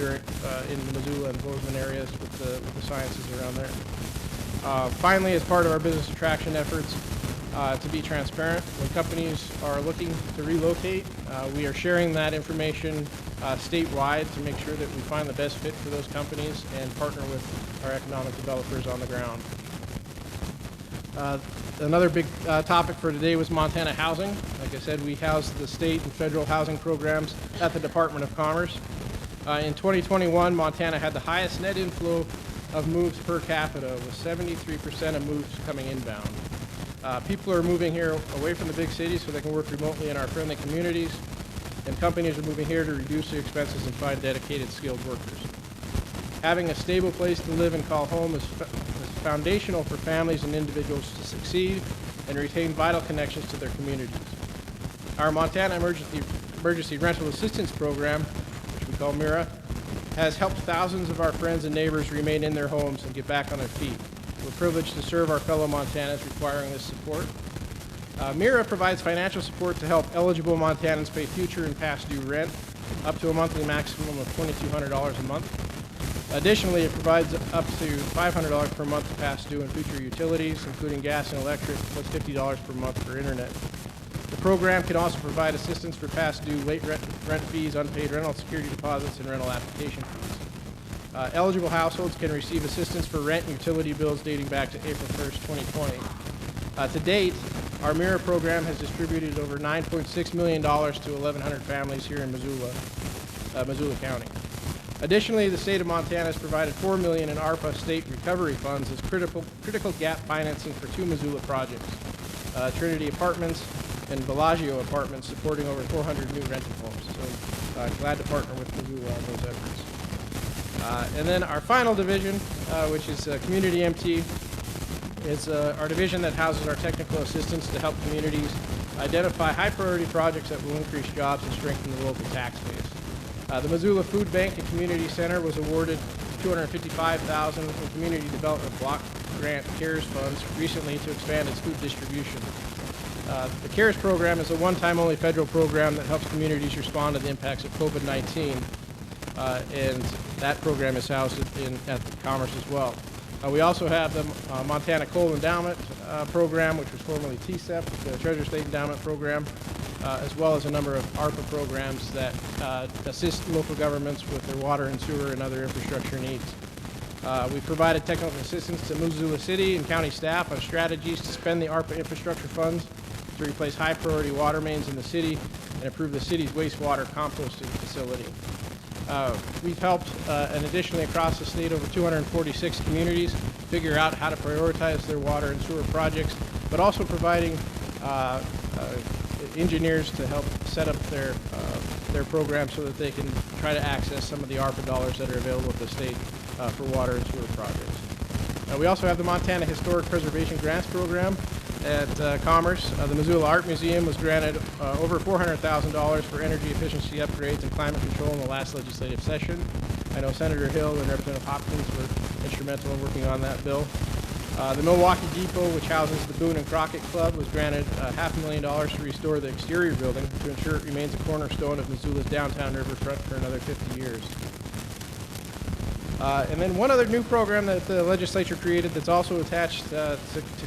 in the Missoula and Bozeman areas with the sciences around there. Finally, as part of our business attraction efforts, to be transparent, when companies are looking to relocate, we are sharing that information statewide to make sure that we find the best fit for those companies and partner with our economic developers on the ground. Another big topic for today was Montana housing. Like I said, we house the state and federal housing programs at the Department of Commerce. In 2021, Montana had the highest net inflow of moves per capita, with 73% of moves coming inbound. People are moving here away from the big cities so they can work remotely in our friendly communities, and companies are moving here to reduce their expenses and find dedicated, skilled workers. Having a stable place to live and call home is foundational for families and individuals to succeed and retain vital connections to their communities. Our Montana Emergency Rental Assistance Program, which we call MIRA, has helped thousands of our friends and neighbors remain in their homes and get back on their feet. We're privileged to serve our fellow Montanans requiring this support. MIRA provides financial support to help eligible Montanans pay future and past due rent, up to a monthly maximum of $2,200 a month. Additionally, it provides up to $500 per month to past due and future utilities, including gas and electric, plus $50 per month for internet. The program can also provide assistance for past due late rent fees, unpaid rental security deposits, and rental application fees. Eligible households can receive assistance for rent and utility bills dating back to April 1st, 2020. To date, our MIRA program has distributed over $9.6 million to 1,100 families here in Missoula County. Additionally, the state of Montana has provided $4 million in ARPA state recovery funds as critical gap financing for 2 Missoula projects, Trinity Apartments and Bellagio Apartments, supporting over 400 new rental homes. So glad to partner with Missoula on those efforts. And then our final division, which is Community MT, is our division that houses our technical assistance to help communities identify high priority projects that will increase jobs and strengthen the local tax base. The Missoula Food Bank and Community Center was awarded $255,000 in Community Development Block Grant CARES funds recently to expand its food distribution. The CARES program is a one-time only federal program that helps communities respond to the impacts of COVID-19, and that program is housed at the Commerce as well. We also have the Montana Coal Endowment Program, which was formerly TSEP, the Treasure State Endowment Program, as well as a number of ARPA programs that assist local governments with their water and sewer and other infrastructure needs. We provided technical assistance to Missoula City and county staff on strategies to spend the ARPA infrastructure funds to replace high priority water mains in the city and improve the city's wastewater composting facility. We've helped, and additionally across the state, over 246 communities figure out how to prioritize their water and sewer projects, but also providing engineers to help set up their program so that they can try to access some of the ARPA dollars that are available at the state for water and sewer projects. We also have the Montana Historic Preservation Grants Program at Commerce. The Missoula Art Museum was granted over $400,000 for energy efficiency upgrades and climate control in the last legislative session. I know Senator Hill and Representative Hopkins were instrumental in working on that bill. The Milwaukee Depot, which houses the Boone and Crockett Club, was granted $500,000 to restore the exterior building to ensure it remains a cornerstone of Missoula's downtown riverfront for another 50 years. And then one other new program that the legislature created that's also attached to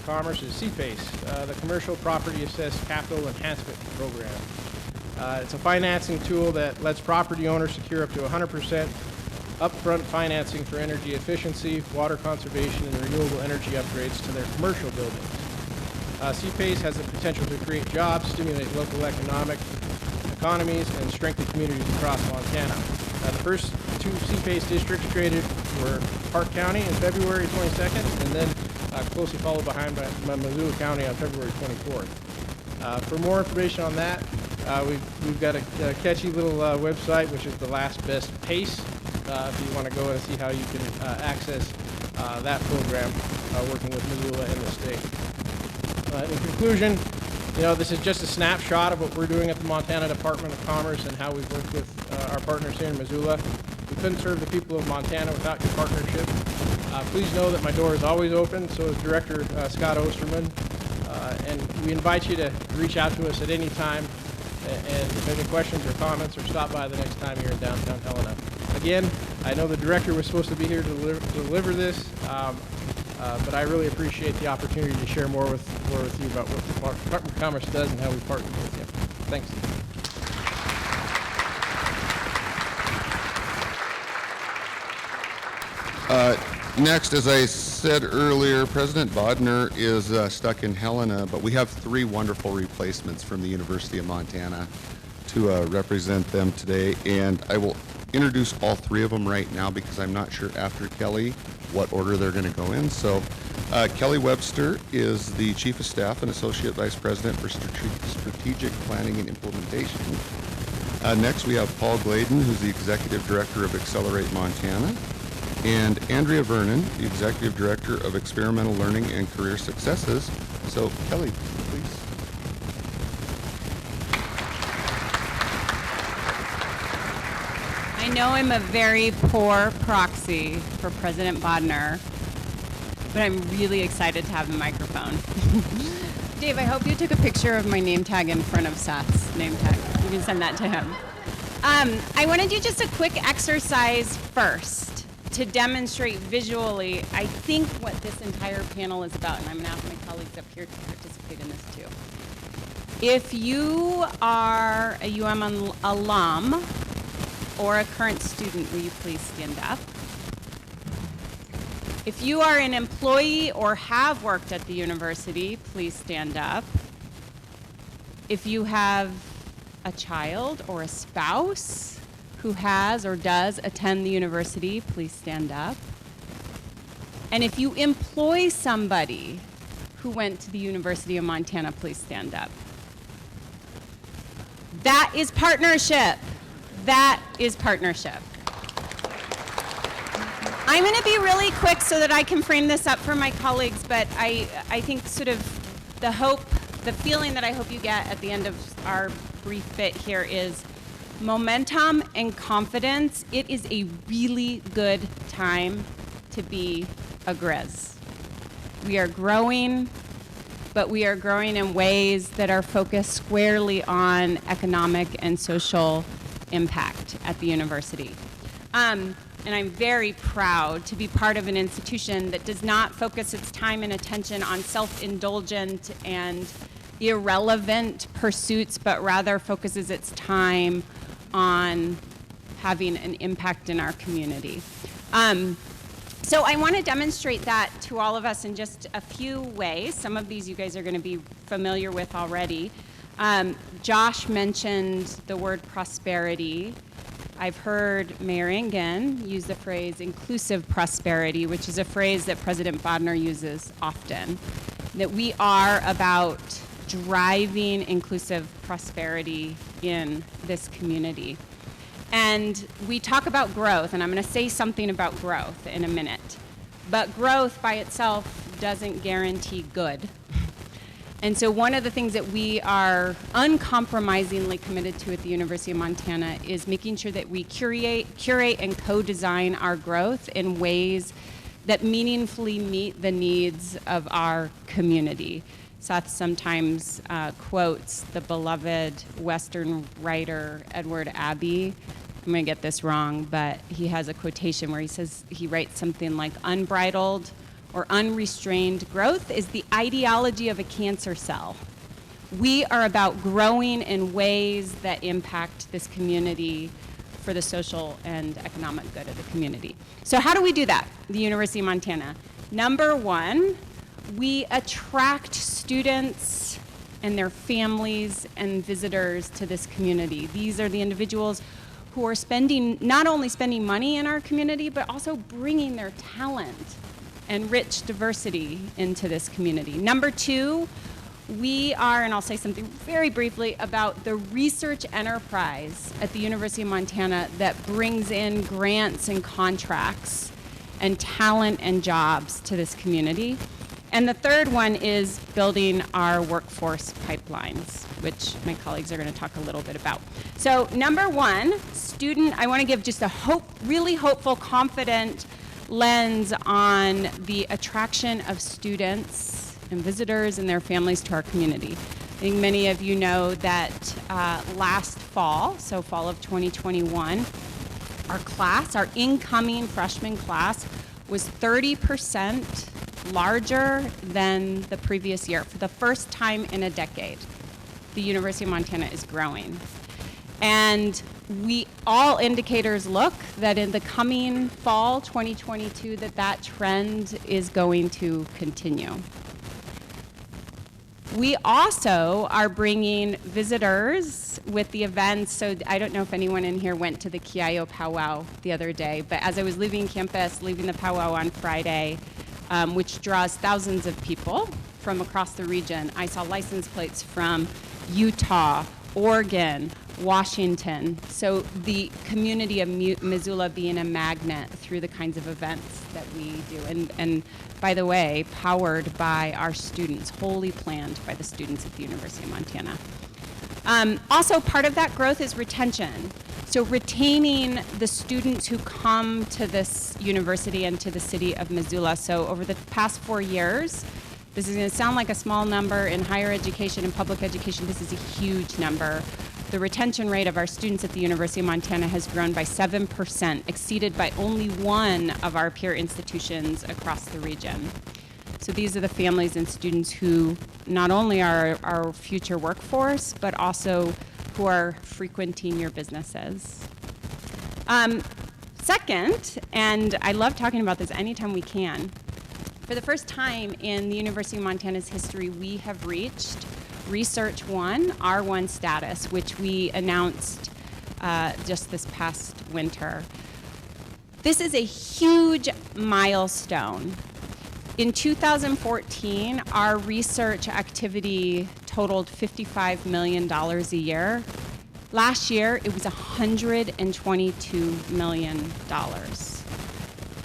Commerce is CPACE, the Commercial Property Assessed Capital Enhancement Program. It's a financing tool that lets property owners secure up to 100% upfront financing for energy efficiency, water conservation, and renewable energy upgrades to their commercial buildings. CPACE has the potential to create jobs, stimulate local economies, and strengthen communities across Montana. The first two CPACE districts created were Park County in February 22nd, and then closely followed behind by Missoula County on February 24th. For more information on that, we've got a catchy little website, which is the Last Best Pace, if you want to go and see how you can access that program working with Missoula and the state. In conclusion, this is just a snapshot of what we're doing at the Montana Department of Commerce and how we've worked with our partners here in Missoula. We couldn't serve the people of Montana without your partnership. Please know that my door is always open, so is Director Scott Osterman. And we invite you to reach out to us at any time, and if any questions or comments, or stop by the next time you're in downtown Helena. Again, I know the director was supposed to be here to deliver this, but I really appreciate the opportunity to share more with you about what the Department of Commerce does and how we partner with you. Thanks. Next, as I said earlier, President Bodner is stuck in Helena, but we have 3 wonderful replacements from the University of Montana to represent them today, and I will introduce all 3 of them right now because I'm not sure after Kelly what order they're going to go in. So Kelly Webster is the Chief of Staff and Associate Vice President for Strategic Planning and Implementation. Next, we have Paul Gladen, who's the Executive Director of Accelerate Montana, and Andrea Vernon, the Executive Director of Experimental Learning and Career Successes. So, Kelly, please. I know I'm a very poor proxy for President Bodner, but I'm really excited to have the microphone. Dave, I hope you took a picture of my name tag in front of Seth's name tag. You can send that to him. I want to do just a quick exercise first to demonstrate visually, I think, what this entire panel is about, and I'm going to ask my colleagues up here to participate in this too. If you are a UM alum or a current student, will you please stand up? If you are an employee or have worked at the university, please stand up. If you have a child or a spouse who has or does attend the university, please stand up. And if you employ somebody who went to the University of Montana, please stand up. That is partnership. That is partnership. I'm going to be really quick so that I can frame this up for my colleagues, but I think sort of the feeling that I hope you get at the end of our brief bit here is momentum and confidence. It is a really good time to be a Grizz. We are growing, but we are growing in ways that are focused squarely on economic and social impact at the university. And I'm very proud to be part of an institution that does not focus its time and attention on self-indulgent and irrelevant pursuits, but rather focuses its time on having an impact in our community. So I want to demonstrate that to all of us in just a few ways. Some of these you guys are going to be familiar with already. Josh mentioned the word prosperity. I've heard Mayor Ingan use the phrase inclusive prosperity, which is a phrase that President Bodner uses often, that we are about driving inclusive prosperity in this community. And we talk about growth, and I'm going to say something about growth in a minute. But growth by itself doesn't guarantee good. And so one of the things that we are uncompromisingly committed to at the University of Montana is making sure that we curate and co-design our growth in ways that meaningfully meet the needs of our community. Seth sometimes quotes the beloved Western writer Edward Abbey. I'm going to get this wrong, but he has a quotation where he writes something like, unbridled or unrestrained growth is the ideology of a cancer cell. We are about growing in ways that impact this community for the social and economic good of the community. So how do we do that, the University of Montana? Number one, we attract students and their families and visitors to this community. These are the individuals who are not only spending money in our community, but also bringing their talent and rich diversity into this community. Number two, we are, and I'll say something very briefly about the research enterprise at the University of Montana that brings in grants and contracts and talent and jobs to this community. And the third one is building our workforce pipelines, which my colleagues are going to talk a little bit about. So number one, I want to give just a really hopeful, confident lens on the attraction of students and visitors and their families to our community. I think many of you know that last fall, so fall of 2021, our incoming freshman class was 30% larger than the previous year. For the first time in a decade, the University of Montana is growing. And all indicators look that in the coming fall 2022 that trend is going to continue. We also are bringing visitors with the events. So I don't know if anyone in here went to the Kiayo powwow the other day, but as I was leaving campus, leaving the powwow on Friday, which draws thousands of people from across the region, I saw license plates from Utah, Oregon, Washington. So the community of Missoula being a magnet through the kinds of events that we do. And by the way, powered by our students, wholly planned by the students at the University of Montana. Also, part of that growth is retention. So retaining the students who come to this university and to the city of Missoula. So over the past 4 years, this is going to sound like a small number in higher education and public education. This is a huge number. The retention rate of our students at the University of Montana has grown by 7%, exceeded by only one of our peer institutions across the region. So these are the families and students who not only are our future workforce, but also who are frequenting your businesses. Second, and I love talking about this anytime we can, for the first time in the University of Montana's history, we have reached Research 1, R1 status, which we announced just this past winter. This is a huge milestone. In 2014, our research activity totaled $55 million a year. Last year, it was $122 million.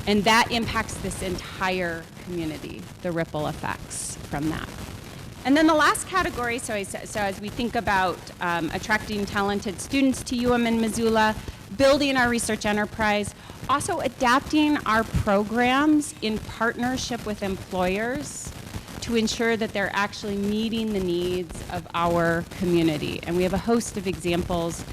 And that impacts this entire community, the ripple effects from that. And then the last category, so as we think about attracting talented students to UM in Missoula, building our research enterprise, also adapting our programs in partnership with employers to ensure that they're actually meeting the needs of our community. And we have a host of examples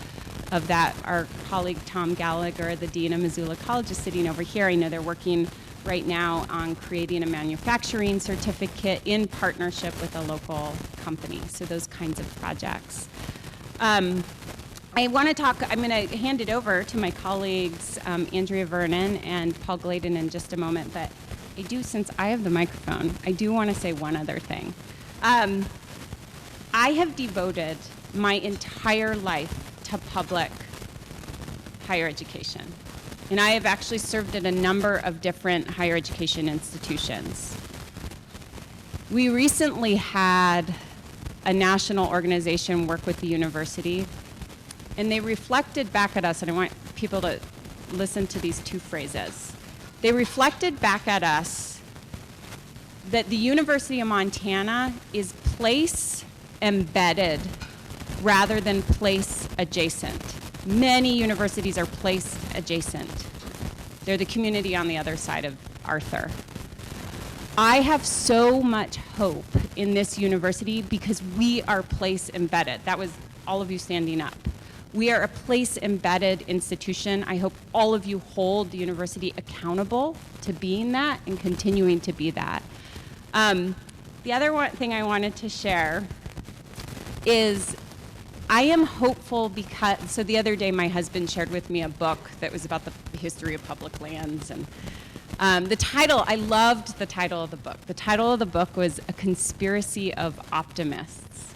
of that. Our colleague Tom Gallagher, the Dean of Missoula College, is sitting over here. I know they're working right now on creating a manufacturing certificate in partnership with a local company. So those kinds of projects. I want to talk, I'm going to hand it over to my colleagues, Andrea Vernon and Paul Gladen in just a moment, but I do, since I have the microphone, I do want to say one other thing. I have devoted my entire life to public higher education. And I have actually served at a number of different higher education institutions. We recently had a national organization work with the university, and they reflected back at us, and I want people to listen to these two phrases. They reflected back at us that the University of Montana is place embedded rather than place adjacent. Many universities are place adjacent. They're the community on the other side of Arthur. I have so much hope in this university because we are place embedded. That was all of you standing up. We are a place embedded institution. I hope all of you hold the university accountable to being that and continuing to be that. The other thing I wanted to share is I am hopeful because, so the other day my husband shared with me a book that was about the history of public lands, and the title, I loved the title of the book. The title of the book was A Conspiracy of Optimists.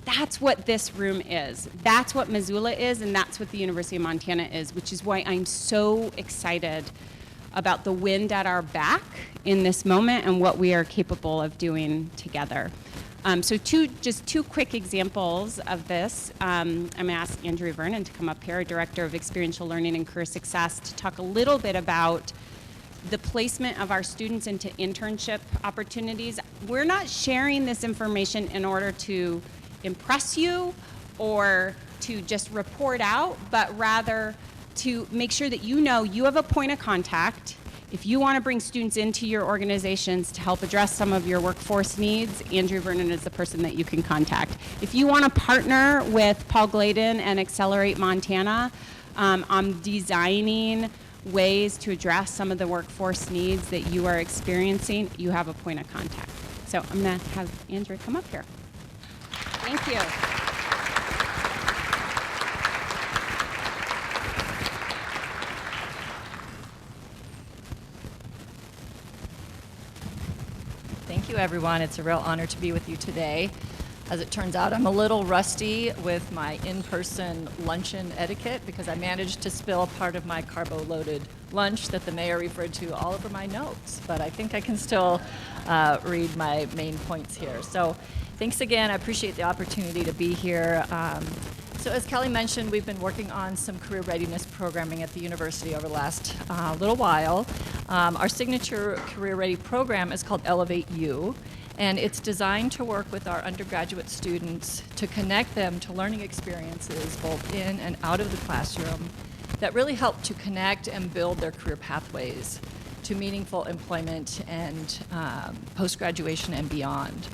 That's what this room is. That's what Missoula is, and that's what the University of Montana is, which is why I'm so excited about the wind at our back in this moment and what we are capable of doing together. So just two quick examples of this. I'm going to ask Andrew Vernon to come up here, Director of Experiential Learning and Career Success, to talk a little bit about the placement of our students into internship opportunities. We're not sharing this information in order to impress you or to just report out, but rather to make sure that you know you have a point of contact. If you want to bring students into your organizations to help address some of your workforce needs, Andrew Vernon is the person that you can contact. If you want to partner with Paul Gladen and Accelerate Montana on designing ways to address some of the workforce needs that you are experiencing, you have a point of contact. So I'm going to have Andrew come up here. Thank you. Thank you, everyone. It's a real honor to be with you today. As it turns out, I'm a little rusty with my in-person luncheon etiquette because I managed to spill part of my carbo-loaded lunch that the mayor referred to all over my notes, but I think I can still read my main points here. So thanks again. I appreciate the opportunity to be here. So as Kelly mentioned, we've been working on some career readiness programming at the university over the last little while. Our signature career ready program is called Elevate U, and it's designed to work with our undergraduate students to connect them to learning experiences both in and out of the classroom that really help to connect and build their career pathways to meaningful employment and post-graduation and beyond.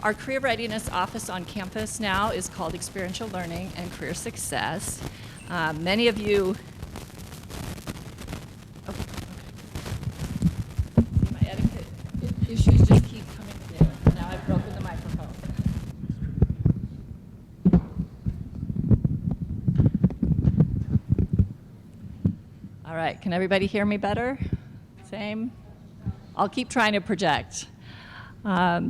Our career readiness office on campus now is called Experiential Learning and Career Success. Many of you, See, my etiquette issues just keep coming through. Now I've broken the microphone. All right, can everybody hear me better? Same? I'll keep trying to project.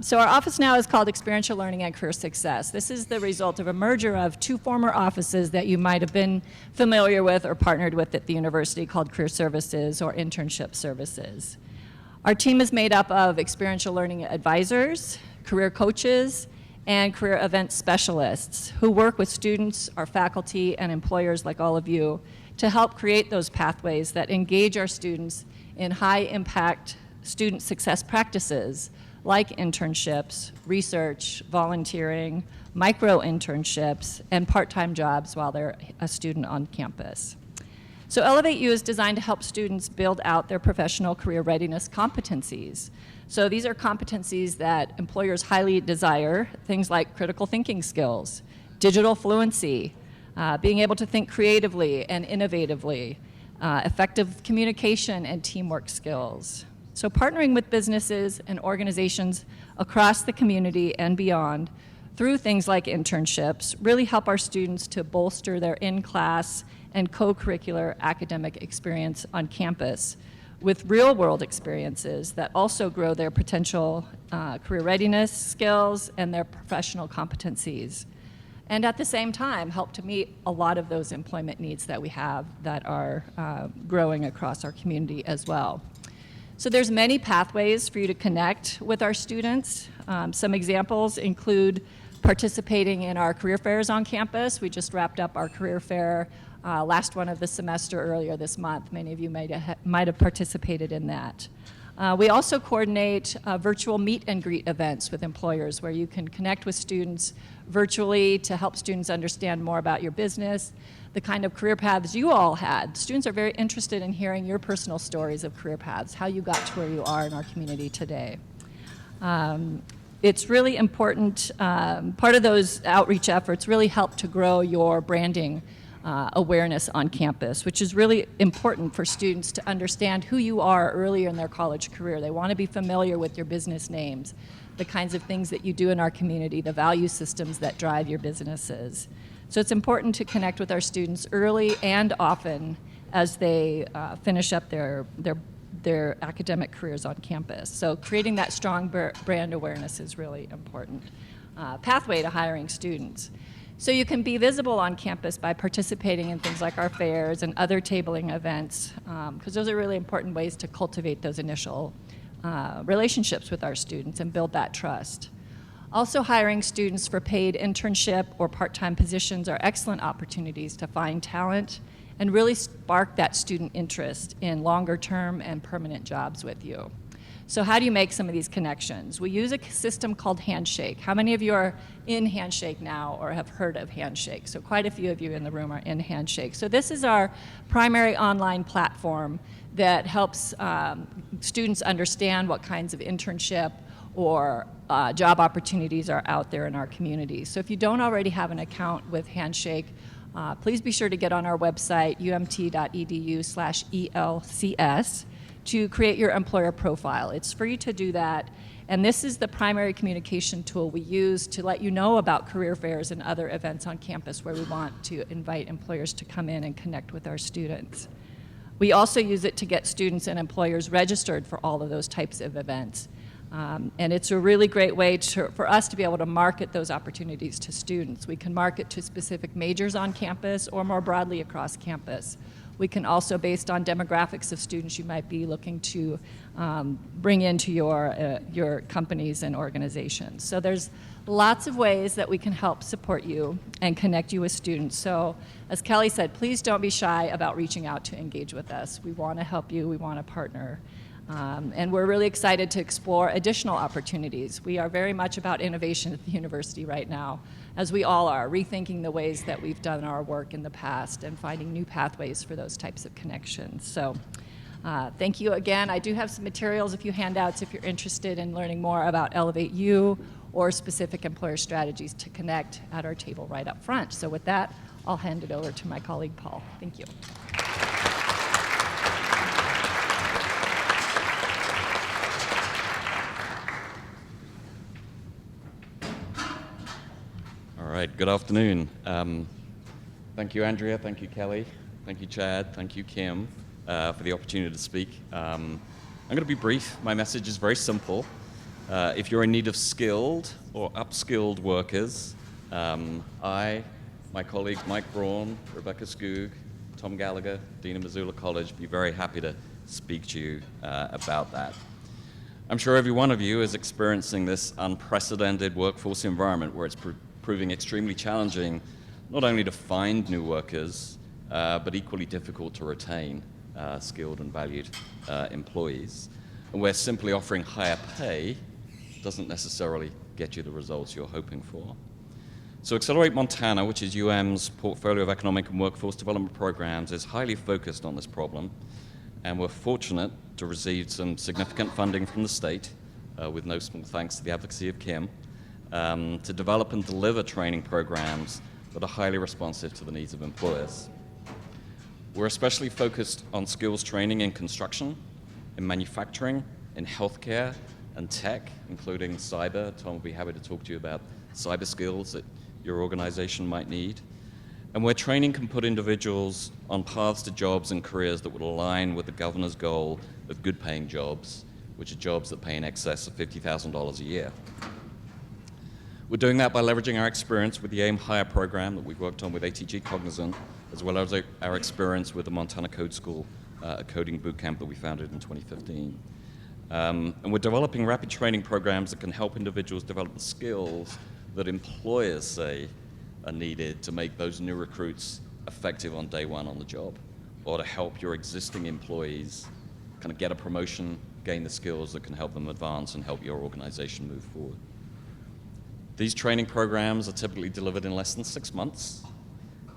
So our office now is called Experiential Learning and Career Success. This is the result of a merger of two former offices that you might have been familiar with or partnered with at the university called Career Services or Internship Services. Our team is made up of experiential learning advisors, career coaches, and career event specialists who work with students, our faculty, and employers like all of you to help create those pathways that engage our students in high-impact student success practices like internships, research, volunteering, micro-internships, and part-time jobs while they're a student on campus. So Elevate U is designed to help students build out their professional career readiness competencies. So these are competencies that employers highly desire, things like critical thinking skills, digital fluency, being able to think creatively and innovatively, effective communication and teamwork skills. So partnering with businesses and organizations across the community and beyond through things like internships really help our students to bolster their in-class and co-curricular academic experience on campus with real-world experiences that also grow their potential career readiness skills and their professional competencies. And at the same time, help to meet a lot of those employment needs that we have that are growing across our community as well. So there's many pathways for you to connect with our students. Some examples include participating in our career fairs on campus. We just wrapped up our career fair, last one of the semester earlier this month. Many of you might have participated in that. We also coordinate virtual meet and greet events with employers where you can connect with students virtually to help students understand more about your business, the kind of career paths you all had. Students are very interested in hearing your personal stories of career paths, how you got to where you are in our community today. It's really important, part of those outreach efforts really help to grow your branding awareness on campus, which is really important for students to understand who you are earlier in their college career. They want to be familiar with your business names, the kinds of things that you do in our community, the value systems that drive your businesses. So it's important to connect with our students early and often as they finish up their academic careers on campus. So creating that strong brand awareness is really important. Pathway to hiring students. So you can be visible on campus by participating in things like our fairs and other tabling events, because those are really important ways to cultivate those initial relationships with our students and build that trust. Also, hiring students for paid internship or part-time positions are excellent opportunities to find talent and really spark that student interest in longer-term and permanent jobs with you. So how do you make some of these connections? We use a system called Handshake. How many of you are in Handshake now or have heard of Handshake? So quite a few of you in the room are in Handshake. So this is our primary online platform that helps students understand what kinds of internship or job opportunities are out there in our community. So if you don't already have an account with Handshake, please be sure to get on our website, umt.edu/ELCS, to create your employer profile. It's free to do that, and this is the primary communication tool we use to let you know about career fairs and other events on campus where we want to invite employers to come in and connect with our students. We also use it to get students and employers registered for all of those types of events. And it's a really great way for us to be able to market those opportunities to students. We can market to specific majors on campus or more broadly across campus. We can also, based on demographics of students you might be looking to bring into your companies and organizations. So there's lots of ways that we can help support you and connect you with students. So as Kelly said, please don't be shy about reaching out to engage with us. We want to help you. We want to partner. And we're really excited to explore additional opportunities. We are very much about innovation at the university right now, as we all are, rethinking the ways that we've done our work in the past and finding new pathways for those types of connections. So thank you again. I do have some materials, a few handouts if you're interested in learning more about Elevate U or specific employer strategies to connect at our table right up front. So with that, I'll hand it over to my colleague, Paul. Thank you. All right, good afternoon. Thank you, Andrea. Thank you, Kelly. Thank you, Chad. Thank you, Kim, for the opportunity to speak. I'm going to be brief. My message is very simple. If you're in need of skilled or upskilled workers, I, my colleagues Mike Braun, Rebecca Skoog, Tom Gallagher, Dean of Missoula College, be very happy to speak to you about that. I'm sure every one of you is experiencing this unprecedented workforce environment where it's proving extremely challenging not only to find new workers, but equally difficult to retain skilled and valued employees. And where simply offering higher pay doesn't necessarily get you the results you're hoping for. So Accelerate Montana, which is UM's portfolio of economic and workforce development programs, is highly focused on this problem. And we're fortunate to receive some significant funding from the state, with no small thanks to the advocacy of Kim, to develop and deliver training programs that are highly responsive to the needs of employers. We're especially focused on skills training in construction, in manufacturing, in healthcare, and tech, including cyber. Tom will be happy to talk to you about cyber skills that your organization might need. And where training can put individuals on paths to jobs and careers that would align with the governor's goal of good-paying jobs, which are jobs that pay in excess of $50,000 a year. We're doing that by leveraging our experience with the AIM Hire program that we've worked on with ATG Cognizant, as well as our experience with the Montana Code School, a coding boot camp that we founded in 2015. And we're developing rapid training programs that can help individuals develop the skills that employers say are needed to make those new recruits effective on day one on the job, or to help your existing employees kind of get a promotion, gain the skills that can help them advance and help your organization move forward. These training programs are typically delivered in less than 6 months,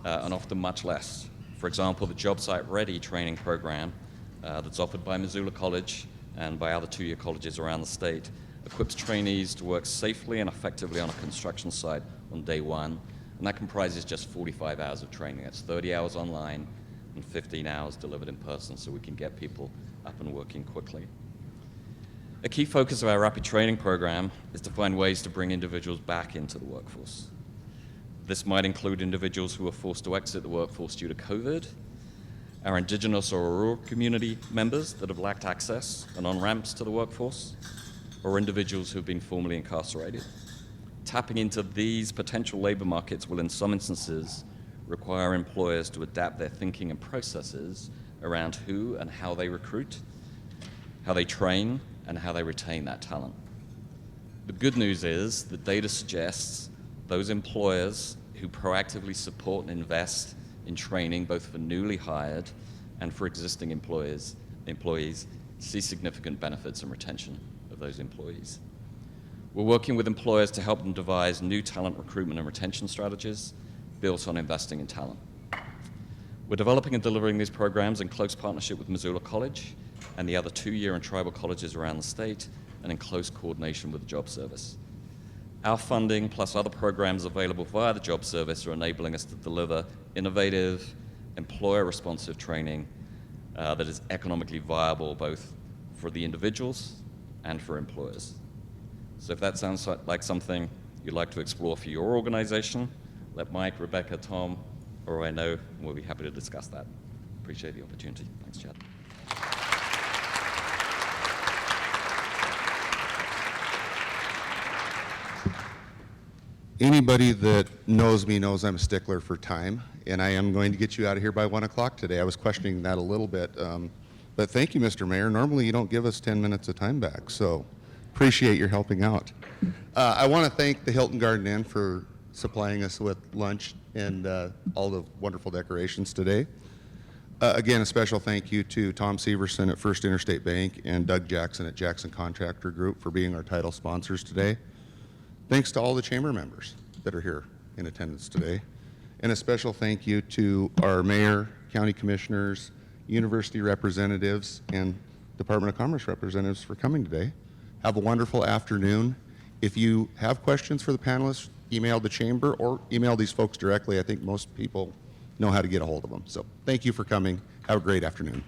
and often much less. For example, the Job Site Ready training program that's offered by Missoula College and by other two-year colleges around the state equips trainees to work safely and effectively on a construction site on day one, and that comprises just 45 hours of training. That's 30 hours online and 15 hours delivered in person, so we can get people up and working quickly. A key focus of our rapid training program is to find ways to bring individuals back into the workforce. This might include individuals who are forced to exit the workforce due to COVID, our indigenous or rural community members that have lacked access and on-ramps to the workforce, or individuals who have been formerly incarcerated. Tapping into these potential labor markets will, in some instances, require employers to adapt their thinking and processes around who and how they recruit, how they train, and how they retain that talent. The good news is that data suggests those employers who proactively support and invest in training, both for newly hired and for existing employees see significant benefits and retention of those employees. We're working with employers to help them devise new talent recruitment and retention strategies built on investing in talent. We're developing and delivering these programs in close partnership with Missoula College and the other two-year and tribal colleges around the state, and in close coordination with the Job Service. Our funding, plus other programs available via the Job Service, are enabling us to deliver innovative, employer-responsive training that is economically viable both for the individuals and for employers. So if that sounds like something you'd like to explore for your organization, let Mike, Rebecca, Tom, or I know, and we'll be happy to discuss that. Appreciate the opportunity. Thanks, Chad. Anybody that knows me knows I'm a stickler for time, and I am going to get you out of here by 1 o'clock today. I was questioning that a little bit, but thank you, Mr. Mayor. Normally you don't give us 10 minutes of time back, so appreciate your helping out. I want to thank the Hilton Garden Inn for supplying us with lunch and all the wonderful decorations today. Again, a special thank you to Tom Severson at First Interstate Bank and Doug Jackson at Jackson Contractor Group for being our title sponsors today. Thanks to all the chamber members that are here in attendance today. And a special thank you to our mayor, county commissioners, university representatives, and Department of Commerce representatives for coming today. Have a wonderful afternoon. If you have questions for the panelists, email the chamber or email these folks directly. I think most people know how to get a hold of them. So thank you for coming. Have a great afternoon.